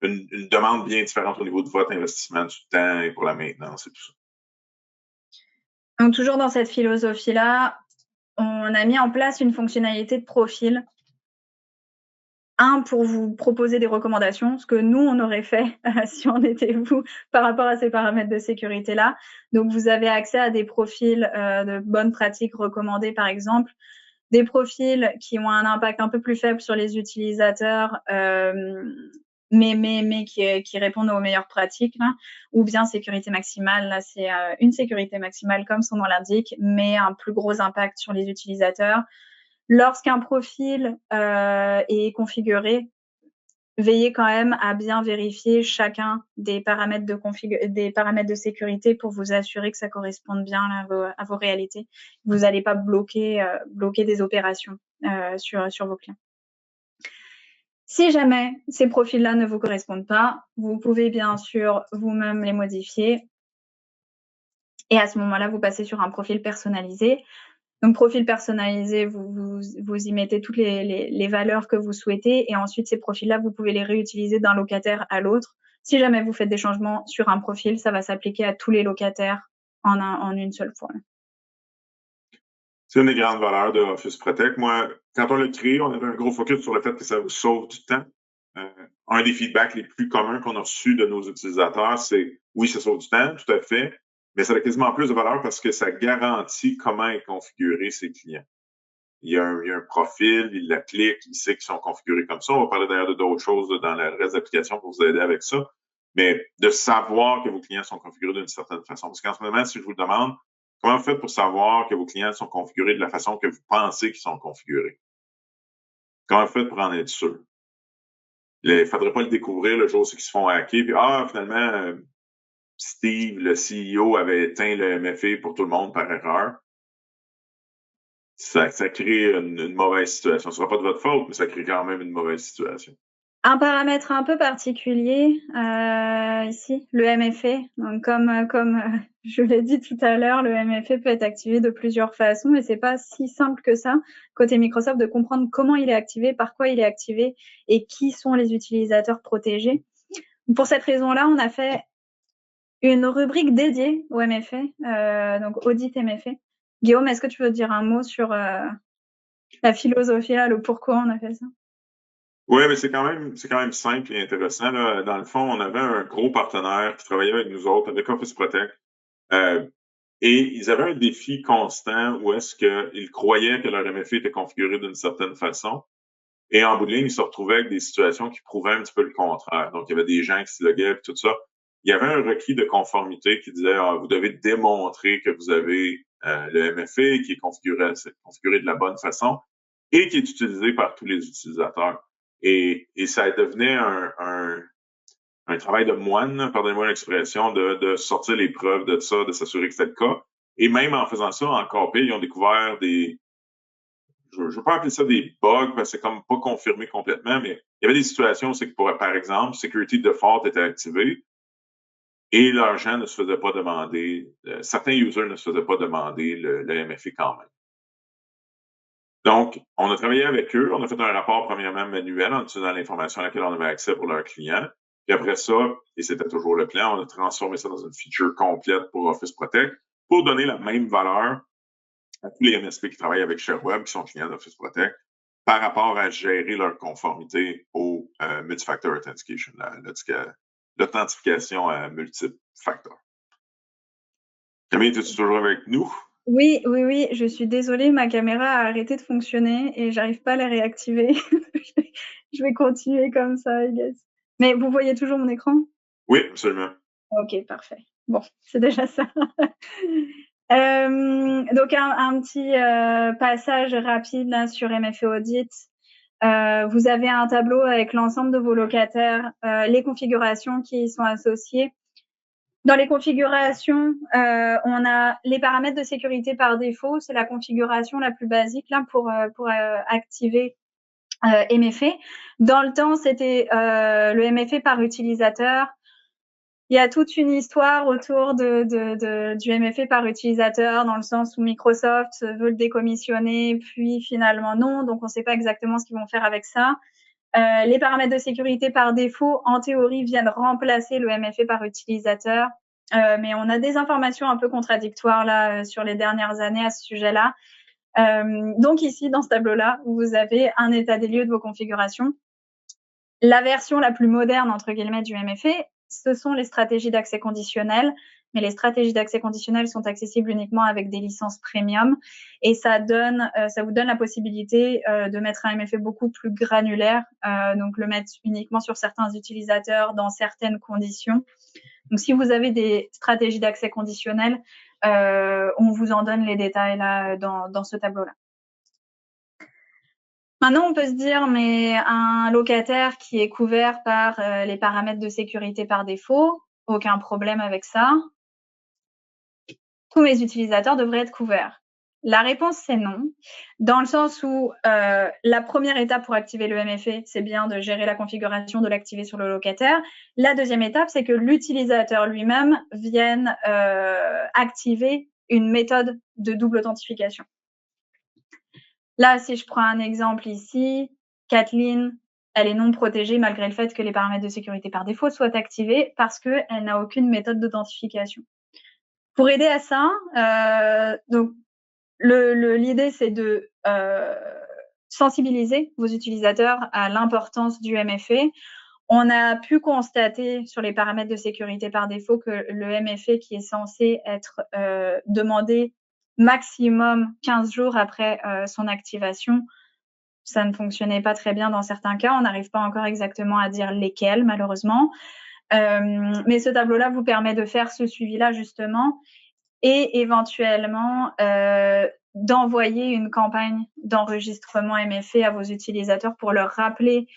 Une demande bien différente au niveau de votre investissement du temps et pour la maintenance et tout ça. Donc, toujours dans cette philosophie-là, on a mis en place une fonctionnalité de profil. Un, pour vous proposer des recommandations, ce que nous, on aurait fait si on était vous par rapport à ces paramètres de sécurité-là. Donc, vous avez accès à des profils de bonnes pratiques recommandées, par exemple, des profils qui ont un impact un peu plus faible sur les utilisateurs, mais qui répondent aux meilleures pratiques, là, ou bien sécurité maximale. Là, c'est une sécurité maximale, comme son nom l'indique, mais un plus gros impact sur les utilisateurs. Lorsqu'un profil est configuré, veillez quand même à bien vérifier chacun des paramètres de sécurité pour vous assurer que ça corresponde bien à vos réalités. Vous n'allez pas bloquer des opérations sur vos clients. Si jamais ces profils-là ne vous correspondent pas, vous pouvez bien sûr vous-même les modifier. Et à ce moment-là, vous passez sur un profil personnalisé. Donc, profil personnalisé, vous y mettez toutes les valeurs que vous souhaitez. Et ensuite, ces profils-là, vous pouvez les réutiliser d'un locataire à l'autre. Si jamais vous faites des changements sur un profil, ça va s'appliquer à tous les locataires en une seule fois. C'est une des grandes valeurs de Office Protect. Moi, quand on l'a créé, on avait un gros focus sur le fait que ça vous sauve du temps. Un des feedbacks les plus communs qu'on a reçus de nos utilisateurs, c'est oui, ça sauve du temps, tout à fait, mais ça a quasiment plus de valeur parce que ça garantit comment est configuré ses clients. Il y a un profil, il la clique, il sait qu'ils sont configurés comme ça. On va parler d'ailleurs de d'autres choses dans le reste de l'application pour vous aider avec ça. Mais de savoir que vos clients sont configurés d'une certaine façon. Parce qu'en ce moment, si je vous le demande, comment vous faites pour savoir que vos clients sont configurés de la façon que vous pensez qu'ils sont configurés? Comment vous faites pour en être sûr? Il ne faudrait pas le découvrir le jour où ils se font hacker, puis finalement, Steve, le CEO, avait éteint le MFA pour tout le monde par erreur. Ça crée une mauvaise situation. Ce ne sera pas de votre faute, mais ça crée quand même une mauvaise situation. Un paramètre un peu particulier ici, le MFA. Donc, comme je l'ai dit tout à l'heure, le MFA peut être activé de plusieurs façons et c'est pas si simple que ça, côté Microsoft, de comprendre comment il est activé, par quoi il est activé et qui sont les utilisateurs protégés. Pour cette raison-là, on a fait une rubrique dédiée au MFA, donc audit MFA. Guillaume, est-ce que tu veux dire un mot sur la philosophie, là, le pourquoi on a fait ça? Oui, mais c'est quand même simple et intéressant. Là. Dans le fond, on avait un gros partenaire qui travaillait avec nous autres, avec Office Protect. Et ils avaient un défi constant où est-ce qu'ils croyaient que leur MFA était configuré d'une certaine façon. Et en bout de ligne, ils se retrouvaient avec des situations qui prouvaient un petit peu le contraire. Donc, il y avait des gens qui se loguaient et tout ça. Il y avait un requis de conformité qui disait vous devez démontrer que vous avez le MFA qui est configuré de la bonne façon et qui est utilisé par tous les utilisateurs. Et ça devenait un travail de moine, pardonnez-moi l'expression, de sortir les preuves de ça, de s'assurer que c'était le cas. Et même en faisant ça, encore pire, ils ont découvert je ne veux pas appeler ça des bugs parce que c'est comme pas confirmé complètement, mais il y avait des situations où c'est que, par exemple, Security Default était activé et l'argent ne se faisait pas demander, certains users ne se faisaient pas demander le MFA quand même. Donc, on a travaillé avec eux, on a fait un rapport premièrement manuel en utilisant l'information à laquelle on avait accès pour leurs clients. Puis après ça, et c'était toujours le plan, on a transformé ça dans une feature complète pour Office Protect pour donner la même valeur à tous les MSP qui travaillent avec ShareWeb, qui sont clients d'Office Protect, par rapport à gérer leur conformité au multifactor authentication, l'authentification à multiples facteurs. Camille, es-tu toujours avec nous? Oui, je suis désolée, ma caméra a arrêté de fonctionner et j'arrive pas à la réactiver. Je vais continuer comme ça, I guess. Mais vous voyez toujours mon écran? Oui, absolument. Ok, parfait. Bon, c'est déjà ça. Donc un petit passage rapide là, sur MFA Audit. Vous avez un tableau avec l'ensemble de vos locataires, les configurations qui y sont associées. Dans les configurations, on a les paramètres de sécurité par défaut. C'est la configuration la plus basique là pour activer MFA. Dans le temps, c'était le MFA par utilisateur. Il y a toute une histoire autour du MFA par utilisateur, dans le sens où Microsoft veut le décommissionner, puis finalement non, donc on ne sait pas exactement ce qu'ils vont faire avec ça. Les paramètres de sécurité par défaut, en théorie, viennent remplacer le MFA par utilisateur, mais on a des informations un peu contradictoires là sur les dernières années à ce sujet-là. Donc ici, dans ce tableau-là, vous avez un état des lieux de vos configurations. La version la plus moderne, entre guillemets, du MFA, ce sont les stratégies d'accès conditionnel, mais les stratégies d'accès conditionnel sont accessibles uniquement avec des licences premium, et ça vous donne la possibilité de mettre un MFA beaucoup plus granulaire, donc le mettre uniquement sur certains utilisateurs dans certaines conditions. Donc si vous avez des stratégies d'accès conditionnel, on vous en donne les détails là dans ce tableau-là. Maintenant, on peut se dire, mais un locataire qui est couvert par les paramètres de sécurité par défaut, aucun problème avec ça. Tous mes utilisateurs devraient être couverts. La réponse, c'est non, dans le sens où la première étape pour activer le MFA, c'est bien de gérer la configuration, de l'activer sur le locataire. La deuxième étape, c'est que l'utilisateur lui-même vienne activer une méthode de double authentification. Là, si je prends un exemple ici, Kathleen, elle est non protégée malgré le fait que les paramètres de sécurité par défaut soient activés parce qu'elle n'a aucune méthode d'authentification. Pour aider à ça, donc l'idée, c'est de sensibiliser vos utilisateurs à l'importance du MFA. On a pu constater sur les paramètres de sécurité par défaut que le MFA qui est censé être demandé maximum 15 jours après son activation, ça ne fonctionnait pas très bien dans certains cas. On n'arrive pas encore exactement à dire lesquels, malheureusement. Mais ce tableau-là vous permet de faire ce suivi-là, justement, et éventuellement d'envoyer une campagne d'enregistrement MFA à vos utilisateurs pour leur rappeler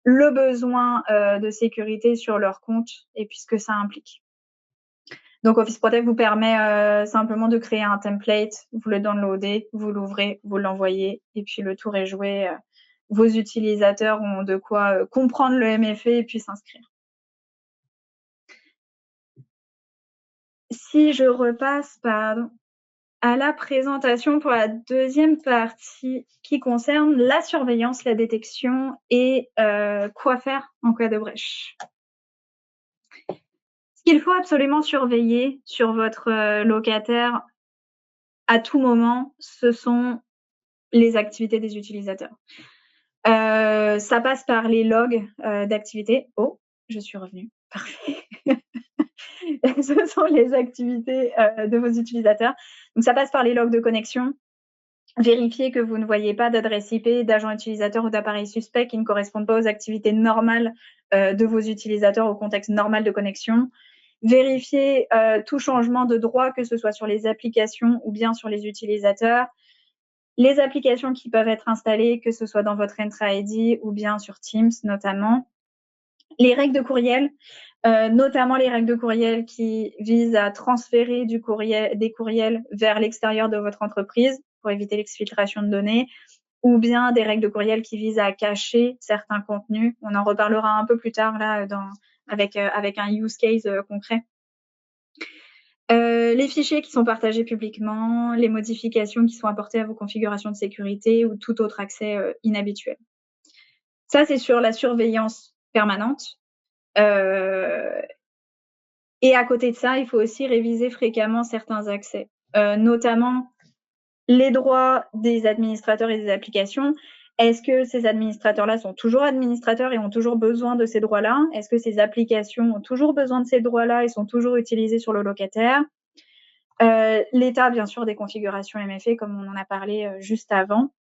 le besoin de sécurité sur leur compte et puis ce que ça implique. Donc Office Protect vous permet simplement de créer un template, vous le downloadez, vous l'ouvrez, vous l'envoyez et puis le tour est joué. Vos utilisateurs ont de quoi comprendre le MFA et puis s'inscrire. Si je repasse, à la présentation pour la deuxième partie qui concerne la surveillance, la détection et quoi faire en cas de brèche. Ce qu'il faut absolument surveiller sur votre locataire à tout moment, ce sont les activités des utilisateurs. Ça passe par les logs d'activité. Oh, je suis revenue. Parfait. Ce sont les activités de vos utilisateurs. Donc, ça passe par les logs de connexion. Vérifiez que vous ne voyez pas d'adresse IP, d'agents utilisateurs ou d'appareils suspects qui ne correspondent pas aux activités normales de vos utilisateurs au contexte normal de connexion. Vérifiez tout changement de droit, que ce soit sur les applications ou bien sur les utilisateurs. Les applications qui peuvent être installées, que ce soit dans votre Entra ID ou bien sur Teams notamment. Les règles de courriel, notamment les règles de courriel qui visent à transférer des courriels vers l'extérieur de votre entreprise pour éviter l'exfiltration de données, ou bien des règles de courriel qui visent à cacher certains contenus. On en reparlera un peu plus tard là avec un use case concret. Les fichiers qui sont partagés publiquement, les modifications qui sont apportées à vos configurations de sécurité ou tout autre accès inhabituel. Ça, c'est sur la surveillance permanente. Et à côté de ça, il faut aussi réviser fréquemment certains accès, notamment les droits des administrateurs et des applications. Est-ce que ces administrateurs-là sont toujours administrateurs et ont toujours besoin de ces droits-là? Est-ce que ces applications ont toujours besoin de ces droits-là et sont toujours utilisées sur le locataire? L'état, bien sûr, des configurations MFA, comme on en a parlé juste avant.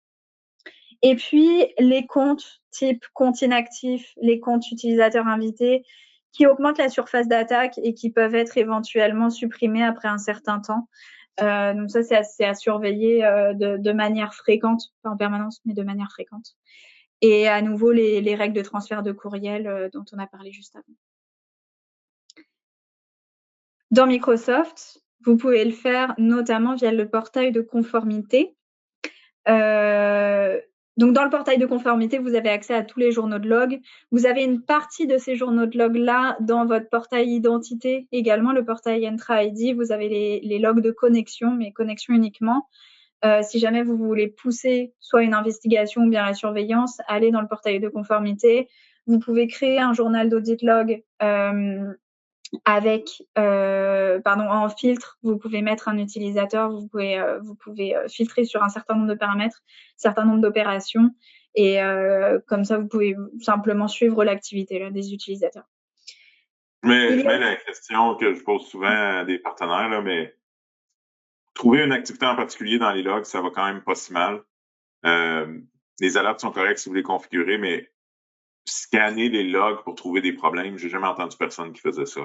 Et puis, les comptes type compte inactif, les comptes utilisateurs invités, qui augmentent la surface d'attaque et qui peuvent être éventuellement supprimés après un certain temps. Donc ça, c'est à surveiller de manière fréquente, pas en permanence, mais de manière fréquente. et à nouveau les règles de transfert de courriel dont on a parlé juste avant. Dans Microsoft, vous pouvez le faire notamment via le portail de conformité. Donc, dans le portail de conformité, vous avez accès à tous les journaux de log. Vous avez une partie de ces journaux de log-là dans votre portail identité. Également, le portail Entra ID, vous avez les logs de connexion, mais connexion uniquement. Si jamais vous voulez pousser soit une investigation ou bien la surveillance, allez dans le portail de conformité. Vous pouvez créer un journal d'audit log avec, en filtre, vous pouvez mettre un utilisateur, vous pouvez filtrer sur un certain nombre de paramètres, certain nombre d'opérations, et comme ça, vous pouvez simplement suivre l'activité là, des utilisateurs. Mais la question que je pose souvent à des partenaires, là, mais trouver une activité en particulier dans les logs, ça va quand même pas si mal. Les alertes sont correctes si vous les configurez, mais scanner les logs pour trouver des problèmes, j'ai jamais entendu personne qui faisait ça.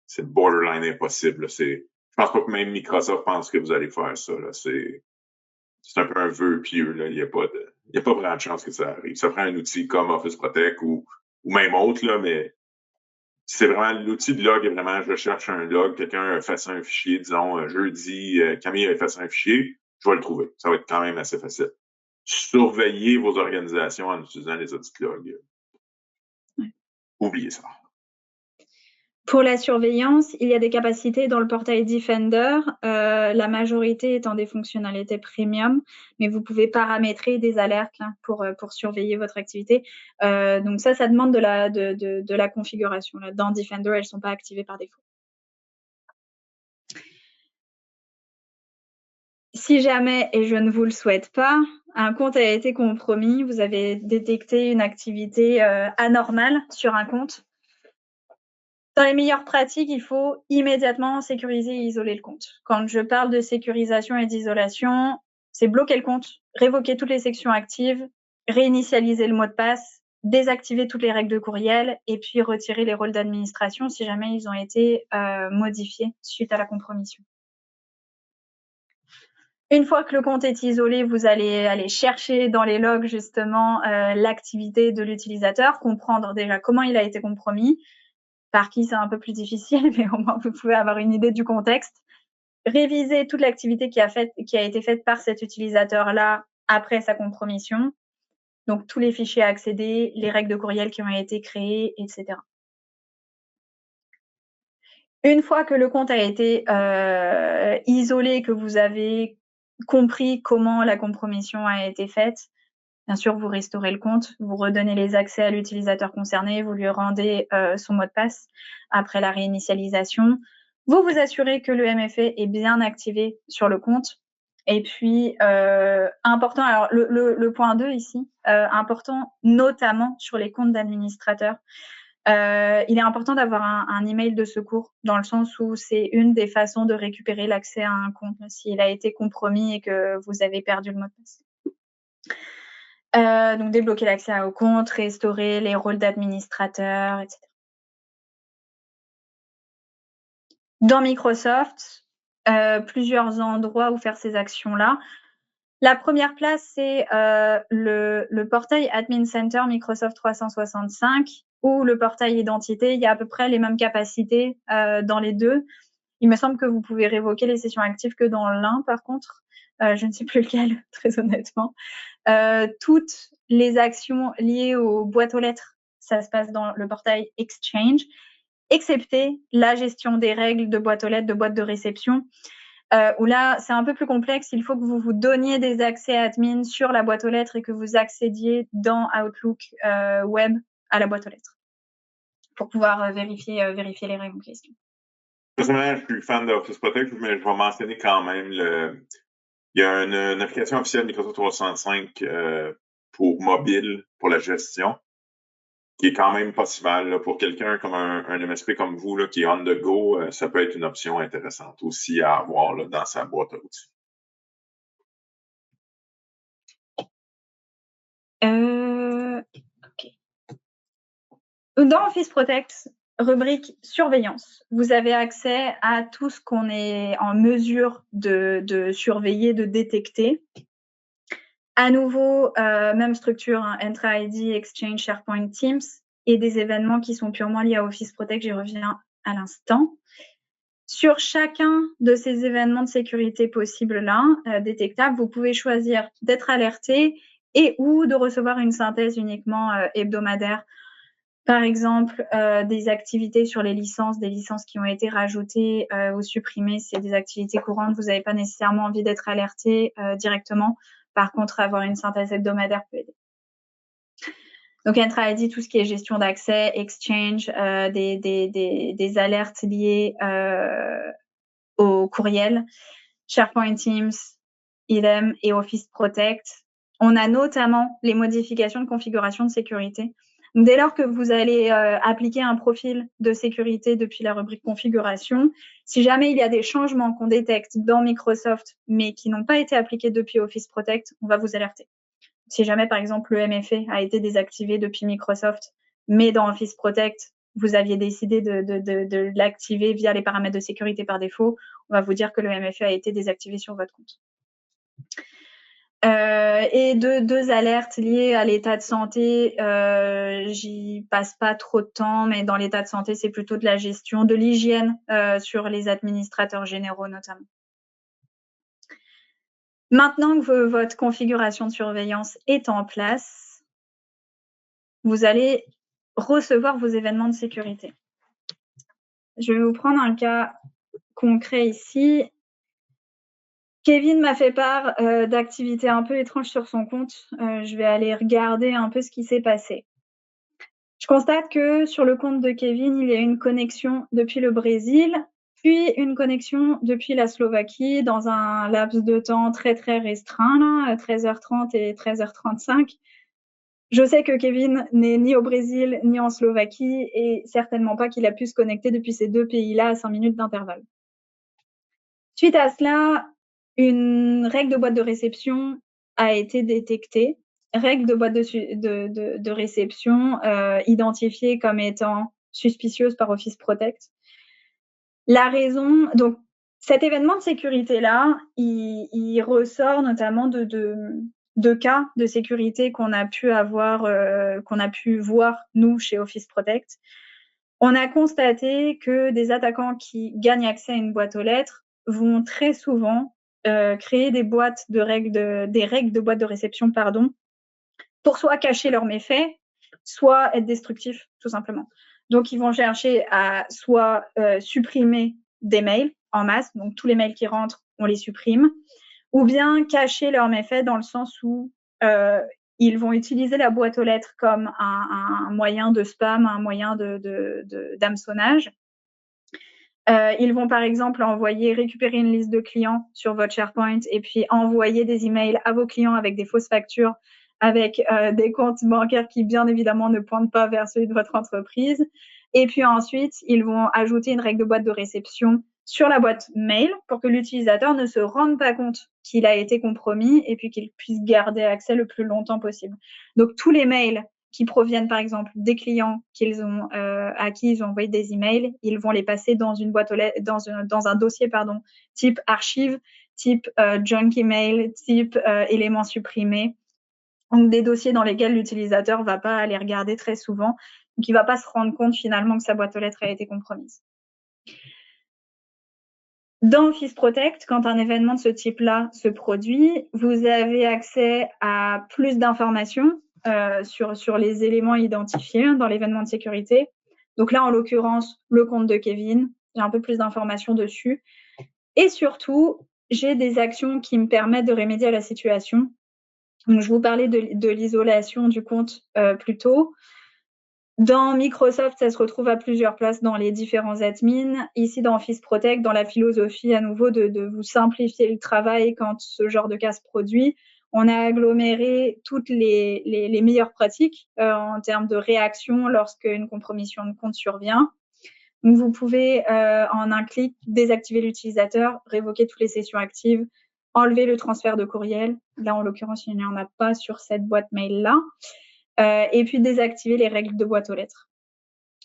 C'est borderline impossible. Je pense pas que même Microsoft pense que vous allez faire ça. C'est un peu un vœu pieux. Là. Il n'y a pas vraiment de chance que ça arrive. Ça prend un outil comme Office Protect ou même autre, là, mais c'est vraiment l'outil de log est vraiment je cherche un log, quelqu'un a effacé un fichier, disons jeudi, Camille a effacé un fichier, je vais le trouver. Ça va être quand même assez facile. Surveiller vos organisations en utilisant les audits log. Oubliez ça. Pour la surveillance, il y a des capacités dans le portail Defender, la majorité étant des fonctionnalités premium, mais vous pouvez paramétrer des alertes là, pour surveiller votre activité. Donc ça demande de la configuration. Là. Dans Defender, elles ne sont pas activées par défaut. Si jamais, et je ne vous le souhaite pas, un compte a été compromis, vous avez détecté une activité anormale sur un compte. Dans les meilleures pratiques, il faut immédiatement sécuriser et isoler le compte. Quand je parle de sécurisation et d'isolation, c'est bloquer le compte, révoquer toutes les sections actives, réinitialiser le mot de passe, désactiver toutes les règles de courriel et puis retirer les rôles d'administration si jamais ils ont été modifiés suite à la compromission. Une fois que le compte est isolé, vous allez aller chercher dans les logs justement l'activité de l'utilisateur, comprendre déjà comment il a été compromis. Par qui c'est un peu plus difficile, mais au moins vous pouvez avoir une idée du contexte. Réviser toute l'activité qui a été faite par cet utilisateur-là après sa compromission. Donc, tous les fichiers à accéder, les règles de courriel qui ont été créées, etc. Une fois que le compte a été isolé, que vous avez compris comment la compromission a été faite, bien sûr, vous restaurez le compte, vous redonnez les accès à l'utilisateur concerné, vous lui rendez son mot de passe après la réinitialisation. Vous vous assurez que le MFA est bien activé sur le compte. Et puis, important, alors le point 2 ici, important notamment sur les comptes d'administrateurs. Il est important d'avoir un email de secours dans le sens où c'est une des façons de récupérer l'accès à un compte s'il a été compromis et que vous avez perdu le mot de passe. Donc débloquer l'accès au compte, restaurer les rôles d'administrateur, etc. Dans Microsoft, plusieurs endroits où faire ces actions-là. La première place, c'est le portail Admin Center Microsoft 365 ou le portail Identité. Il y a à peu près les mêmes capacités dans les deux. Il me semble que vous pouvez révoquer les sessions actives que dans l'un, par contre. Je ne sais plus lequel, très honnêtement. Toutes les actions liées aux boîtes aux lettres, ça se passe dans le portail Exchange, excepté la gestion des règles de boîte aux lettres, de boîte de réception, où là, c'est un peu plus complexe. Il faut que vous vous donniez des accès admin sur la boîte aux lettres et que vous accédiez dans Outlook Web à la boîte aux lettres pour pouvoir vérifier les règles en question. Personnellement, je suis fan d'Office Protect, mais je vais mentionner quand même il y a une application officielle Microsoft 365 pour mobile, pour la gestion, qui est quand même pas si mal. Là, pour quelqu'un comme un MSP comme vous, là, qui est on the go, ça peut être une option intéressante aussi à avoir là, dans sa boîte à outils. Okay. Dans Office Protect, rubrique surveillance, vous avez accès à tout ce qu'on est en mesure de surveiller, de détecter. À nouveau, même structure, hein, Entra ID, Exchange, SharePoint, Teams, et des événements qui sont purement liés à Office Protect, j'y reviens à l'instant. Sur chacun de ces événements de sécurité possibles-là, détectables, vous pouvez choisir d'être alerté et ou de recevoir une synthèse uniquement hebdomadaire. Par exemple, des activités sur les licences, des licences qui ont été rajoutées ou supprimées, c'est des activités courantes, vous n'avez pas nécessairement envie d'être alerté directement. Par contre, avoir une synthèse hebdomadaire peut aider. Donc, Entra ID, tout ce qui est gestion d'accès, Exchange, des alertes liées au courriel, SharePoint Teams, idem, et Office Protect. On a notamment les modifications de configuration de sécurité. Donc, dès lors que vous allez appliquer un profil de sécurité depuis la rubrique configuration, si jamais il y a des changements qu'on détecte dans Microsoft, mais qui n'ont pas été appliqués depuis Office Protect, on va vous alerter. Si jamais, par exemple, le MFA a été désactivé depuis Microsoft, mais dans Office Protect, vous aviez décidé de l'activer via les paramètres de sécurité par défaut, on va vous dire que le MFA a été désactivé sur votre compte. Et deux alertes liées à l'état de santé, j'y passe pas trop de temps, mais dans l'état de santé, c'est plutôt de la gestion de l'hygiène sur les administrateurs généraux notamment. Maintenant que votre configuration de surveillance est en place, vous allez recevoir vos événements de sécurité. Je vais vous prendre un cas concret ici. Kevin m'a fait part d'activités un peu étranges sur son compte. Je vais aller regarder un peu ce qui s'est passé. Je constate que sur le compte de Kevin, il y a une connexion depuis le Brésil, puis une connexion depuis la Slovaquie dans un laps de temps très très restreint, là, 13h30 et 13h35. Je sais que Kevin n'est ni au Brésil ni en Slovaquie et certainement pas qu'il a pu se connecter depuis ces deux pays-là à 5 minutes d'intervalle. Suite à cela, une règle de boîte de réception a été détectée. Règle de boîte de réception identifiée comme étant suspicieuse par Office Protect. La raison, donc cet événement de sécurité-là, il ressort notamment de cas de sécurité qu'on a pu avoir, qu'on a pu voir, nous, chez Office Protect. On a constaté que des attaquants qui gagnent accès à une boîte aux lettres vont très souvent créer des règles de boîte de réception, pour soit cacher leurs méfaits, soit être destructifs, tout simplement. Donc, ils vont chercher à soit supprimer des mails en masse, donc tous les mails qui rentrent, on les supprime, ou bien cacher leurs méfaits dans le sens où ils vont utiliser la boîte aux lettres comme un moyen de spam, un moyen d'hameçonnage. Ils vont par exemple récupérer une liste de clients sur votre SharePoint et puis envoyer des emails à vos clients avec des fausses factures, avec des comptes bancaires qui bien évidemment ne pointent pas vers celui de votre entreprise. Et puis ensuite, ils vont ajouter une règle de boîte de réception sur la boîte mail pour que l'utilisateur ne se rende pas compte qu'il a été compromis et puis qu'il puisse garder accès le plus longtemps possible. Donc tous les mails qui proviennent par exemple des clients à qui ils ont envoyé des emails, ils vont les passer dans une boîte aux lettres, dans un dossier type archive, type junk email, type éléments supprimés. Donc des dossiers dans lesquels l'utilisateur va pas aller regarder très souvent, donc il va pas se rendre compte finalement que sa boîte aux lettres a été compromise. Dans Office Protect, quand un événement de ce type-là se produit, vous avez accès à plus d'informations sur les éléments identifiés dans l'événement de sécurité. Donc là, en l'occurrence, le compte de Kevin, j'ai un peu plus d'informations dessus. Et surtout, j'ai des actions qui me permettent de remédier à la situation. Donc, je vous parlais de l'isolation du compte plus tôt. Dans Microsoft, ça se retrouve à plusieurs places dans les différents admins. Ici, dans Office Protect, dans la philosophie à nouveau de vous simplifier le travail quand ce genre de cas se produit, on a aggloméré toutes les meilleures pratiques en termes de réaction lorsqu'une compromission de compte survient. Donc, vous pouvez, en un clic, désactiver l'utilisateur, révoquer toutes les sessions actives, enlever le transfert de courriel. Là, en l'occurrence, il n'y en a pas sur cette boîte mail-là. Et puis désactiver les règles de boîte aux lettres.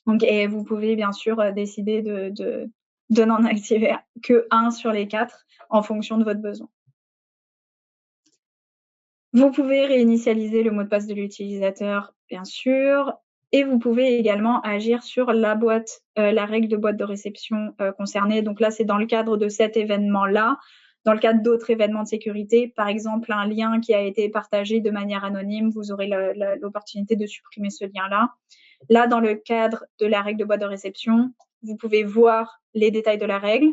Donc, et vous pouvez bien sûr décider de n'en activer que 1 sur les 4 en fonction de votre besoin. Vous pouvez réinitialiser le mot de passe de l'utilisateur, bien sûr, et vous pouvez également agir sur la règle de boîte de réception concernée. Donc là, c'est dans le cadre de cet événement-là. Dans le cadre d'autres événements de sécurité, par exemple, un lien qui a été partagé de manière anonyme, vous aurez l'opportunité de supprimer ce lien-là. Là, dans le cadre de la règle de boîte de réception, vous pouvez voir les détails de la règle.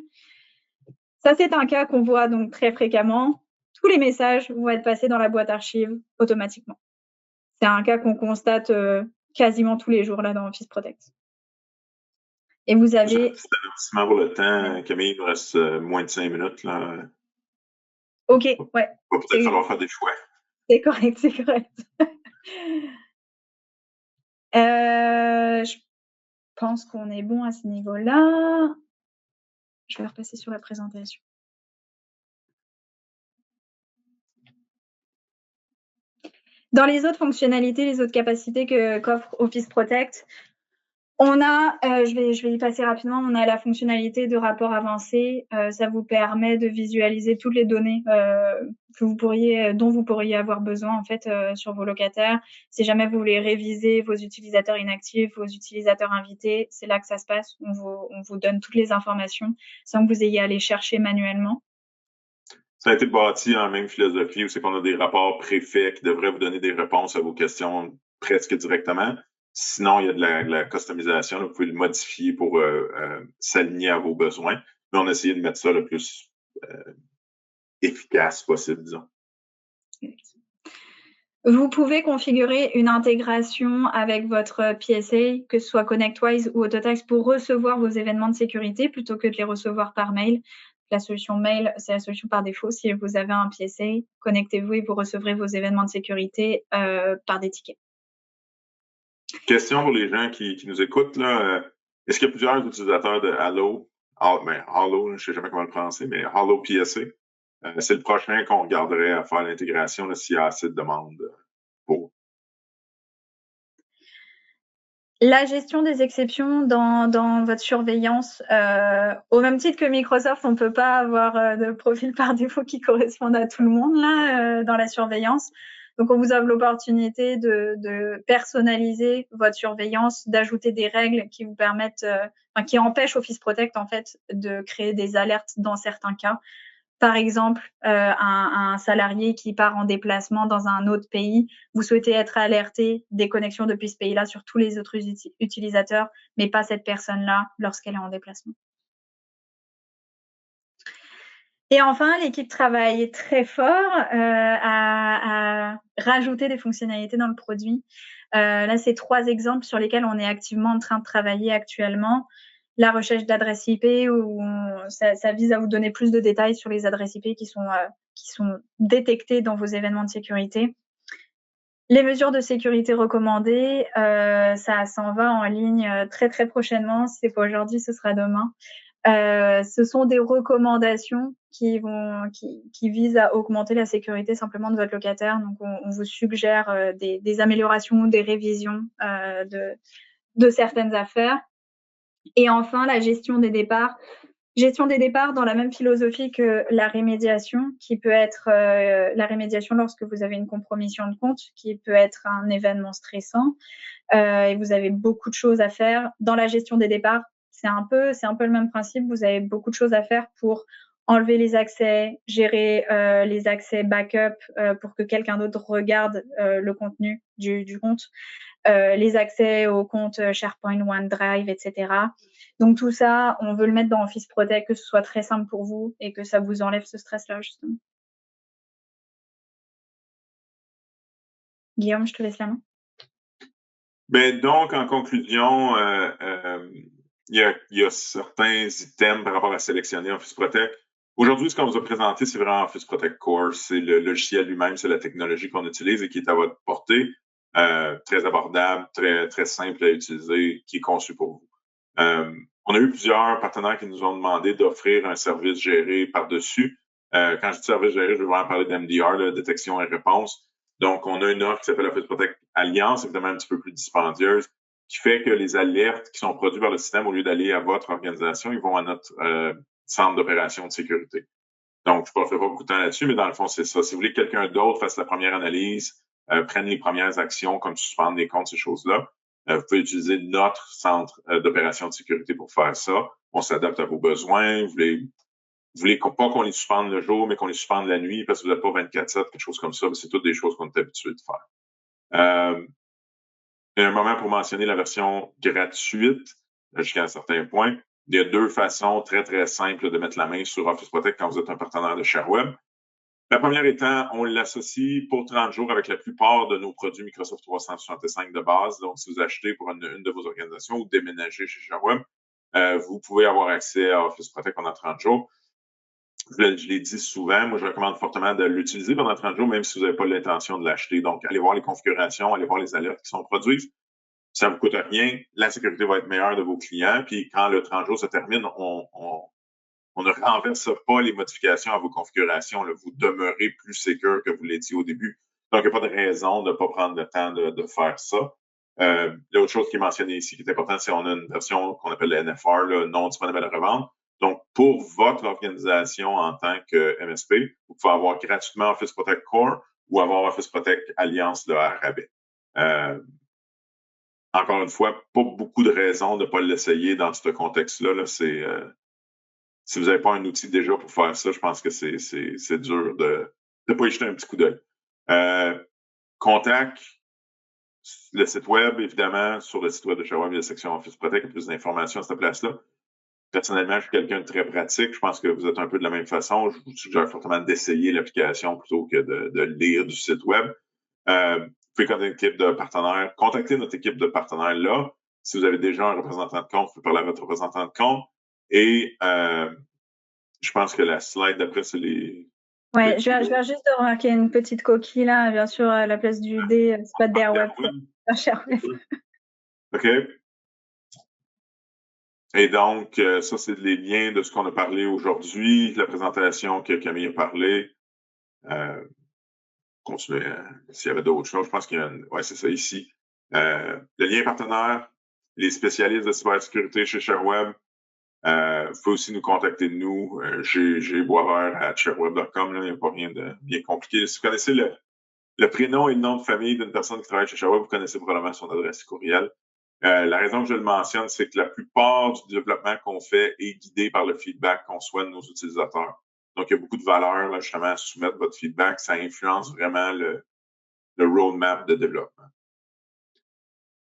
Ça, c'est un cas qu'on voit donc très fréquemment. Tous les messages vont être passés dans la boîte archive automatiquement. C'est un cas qu'on constate quasiment tous les jours là dans Office Protect. Et vous avez... J'ai un petit avertissement pour le temps. Camille, il nous reste moins de 5 minutes. Là. OK, ouais. Il va peut-être falloir faire des choix. C'est correct, c'est correct. Je pense qu'on est bon à ce niveau-là. Je vais repasser sur la présentation. Dans les autres fonctionnalités, les autres capacités qu'offre Office Protect, on a, je vais y passer rapidement, on a la fonctionnalité de rapport avancé. Ça vous permet de visualiser toutes les données dont vous pourriez avoir besoin en fait sur vos locataires. Si jamais vous voulez réviser vos utilisateurs inactifs, vos utilisateurs invités, c'est là que ça se passe. On vous donne toutes les informations sans que vous ayez à les chercher manuellement. Ça a été bâti en même philosophie où c'est qu'on a des rapports préfaits qui devraient vous donner des réponses à vos questions presque directement. Sinon, il y a de la customisation. Là, vous pouvez le modifier pour s'aligner à vos besoins. Mais on a essayé de mettre ça le plus efficace possible, disons. Vous pouvez configurer une intégration avec votre PSA, que ce soit ConnectWise ou Autotax, pour recevoir vos événements de sécurité plutôt que de les recevoir par mail. La solution mail, c'est la solution par défaut. Si vous avez un PSA, connectez-vous et vous recevrez vos événements de sécurité par des tickets. Question pour les gens qui nous écoutent. Là, est-ce qu'il y a plusieurs utilisateurs de Halo? Halo, je ne sais jamais comment le prononcer, mais Halo PSA. C'est le prochain qu'on regarderait à faire l'intégration s'il y a assez de demandes pour. La gestion des exceptions dans votre surveillance, au même titre que Microsoft, on ne peut pas avoir de profil par défaut qui corresponde à tout le monde là dans la surveillance. Donc, on vous offre l'opportunité de personnaliser votre surveillance, d'ajouter des règles qui vous permettent, qui empêchent Office Protect en fait de créer des alertes dans certains cas. Par exemple, un salarié qui part en déplacement dans un autre pays, vous souhaitez être alerté des connexions depuis ce pays-là sur tous les autres utilisateurs, mais pas cette personne-là lorsqu'elle est en déplacement. Et enfin, l'équipe travaille très fort à rajouter des fonctionnalités dans le produit. Là, c'est 3 exemples sur lesquels on est activement en train de travailler actuellement. La recherche d'adresses IP, où ça vise à vous donner plus de détails sur les adresses IP qui sont détectées dans vos événements de sécurité. Les mesures de sécurité recommandées, ça s'en va en ligne très très prochainement. Si c'est pas aujourd'hui, ce sera demain. Ce sont des recommandations qui visent à augmenter la sécurité simplement de votre locataire. Donc, on vous suggère des améliorations, des révisions de certaines affaires. Et enfin, la gestion des départs. Gestion des départs dans la même philosophie que la rémédiation, qui peut être la rémédiation lorsque vous avez une compromission de compte, qui peut être un événement stressant et vous avez beaucoup de choses à faire. Dans la gestion des départs, c'est un peu le même principe. Vous avez beaucoup de choses à faire pour enlever les accès, gérer les accès backup pour que quelqu'un d'autre regarde le contenu du compte, les accès au compte SharePoint, OneDrive, etc. Donc tout ça, on veut le mettre dans Office Protect, que ce soit très simple pour vous et que ça vous enlève ce stress-là, justement. Guillaume, je te laisse la main. Ben, donc, en conclusion, il y a certains items par rapport à sélectionner Office Protect. Aujourd'hui, ce qu'on vous a présenté, c'est vraiment Office Protect Core. C'est le logiciel lui-même, c'est la technologie qu'on utilise et qui est à votre portée. Très abordable, très, très simple à utiliser, qui est conçu pour vous. On a eu plusieurs partenaires qui nous ont demandé d'offrir un service géré par-dessus. Quand je dis service géré, je veux vraiment parler d'MDR, la détection et réponse. Donc, on a une offre qui s'appelle Office Protect Alliance, évidemment un petit peu plus dispendieuse, qui fait que les alertes qui sont produites par le système, au lieu d'aller à votre organisation, ils vont à notre centre d'opération de sécurité. Donc, je ne passerai pas beaucoup de temps là-dessus, mais dans le fond, c'est ça. Si vous voulez que quelqu'un d'autre fasse la première analyse, prenne les premières actions comme suspendre les comptes, ces choses-là, vous pouvez utiliser notre centre d'opération de sécurité pour faire ça. On s'adapte à vos besoins. Vous voulez pas qu'on les suspende le jour, mais qu'on les suspende la nuit parce que vous n'êtes pas 24/7, quelque chose comme ça. C'est toutes des choses qu'on est habitué de faire. Il y a un moment pour mentionner la version gratuite jusqu'à un certain point. Il y a 2 façons très, très simples de mettre la main sur Office Protect quand vous êtes un partenaire de ShareWeb. La première étant, on l'associe pour 30 jours avec la plupart de nos produits Microsoft 365 de base. Donc, si vous achetez pour une de vos organisations ou déménagez chez ShareWeb, vous pouvez avoir accès à Office Protect pendant 30 jours. Je l'ai dit souvent, moi, je recommande fortement de l'utiliser pendant 30 jours, même si vous n'avez pas l'intention de l'acheter. Donc, allez voir les configurations, allez voir les alertes qui sont produites. Ça ne vous coûte rien. La sécurité va être meilleure de vos clients. Puis, quand le 30 jours se termine, on ne renverse pas les modifications à vos configurations. Là. Vous demeurez plus sécure que vous l'étiez au début. Donc, il n'y a pas de raison de ne pas prendre le temps de faire ça. L'autre chose qui est mentionnée ici, qui est importante, c'est qu'on a une version qu'on appelle le NFR, là, non disponible à la revente. Donc, pour votre organisation en tant que MSP, vous pouvez avoir gratuitement Office Protect Core ou avoir Office Protect Alliance de à rabais. Encore une fois, pas beaucoup de raisons de ne pas l'essayer dans ce contexte-là. Là, si vous n'avez pas un outil déjà pour faire ça, je pense que c'est dur de ne pas y jeter un petit coup d'œil. Contact, le site web, évidemment, sur le site web de ShareWeb, il y a la section Office Protect, il y a plus d'informations à cette place-là. Personnellement, je suis quelqu'un de très pratique. Je pense que vous êtes un peu de la même façon. Je vous suggère fortement d'essayer l'application plutôt que de lire du site web. Vous pouvez contacter une équipe de partenaires. Contactez notre équipe de partenaires là. Si vous avez déjà un représentant de compte, vous pouvez parler à votre représentant de compte. Et je pense que la slide d'après, c'est les... Ouais, je viens juste de remarquer une petite coquille là, bien sûr, à la place du D, c'est pas d'Airweb. OK. Et donc, ça, c'est les liens de ce qu'on a parlé aujourd'hui, la présentation que Camille a parlé. Continuer, s'il y avait d'autres choses, je pense qu'il y a ouais, c'est ça ici. Le lien partenaire, les spécialistes de cybersécurité chez ShareWeb. Vous pouvez aussi nous contacter de nous. J'ai boisvert@shareweb.com, il n'y a pas rien de bien compliqué. Si vous connaissez le prénom et le nom de famille d'une personne qui travaille chez ShareWeb, vous connaissez probablement son adresse courriel. La raison que je le mentionne, c'est que la plupart du développement qu'on fait est guidé par le feedback qu'on reçoit de nos utilisateurs. Donc, il y a beaucoup de valeur là, justement à soumettre votre feedback. Ça influence vraiment le roadmap de développement.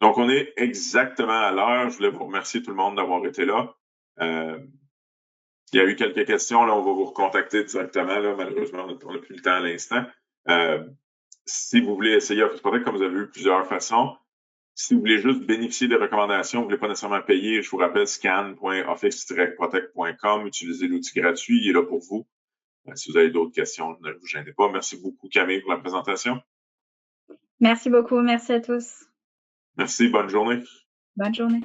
Donc, on est exactement à l'heure. Je voulais vous remercier tout le monde d'avoir été là. Il y a eu quelques questions. Là, on va vous recontacter directement. Là. Malheureusement, on n'a plus le temps à l'instant. Si vous voulez essayer Office Protect, comme vous avez vu plusieurs façons, si vous voulez juste bénéficier des recommandations, vous ne voulez pas nécessairement payer, je vous rappelle scan.office-protect.com, utilisez l'outil gratuit, il est là pour vous. Si vous avez d'autres questions, ne vous gênez pas. Merci beaucoup, Camille, pour la présentation. Merci beaucoup, merci à tous. Merci, bonne journée. Bonne journée.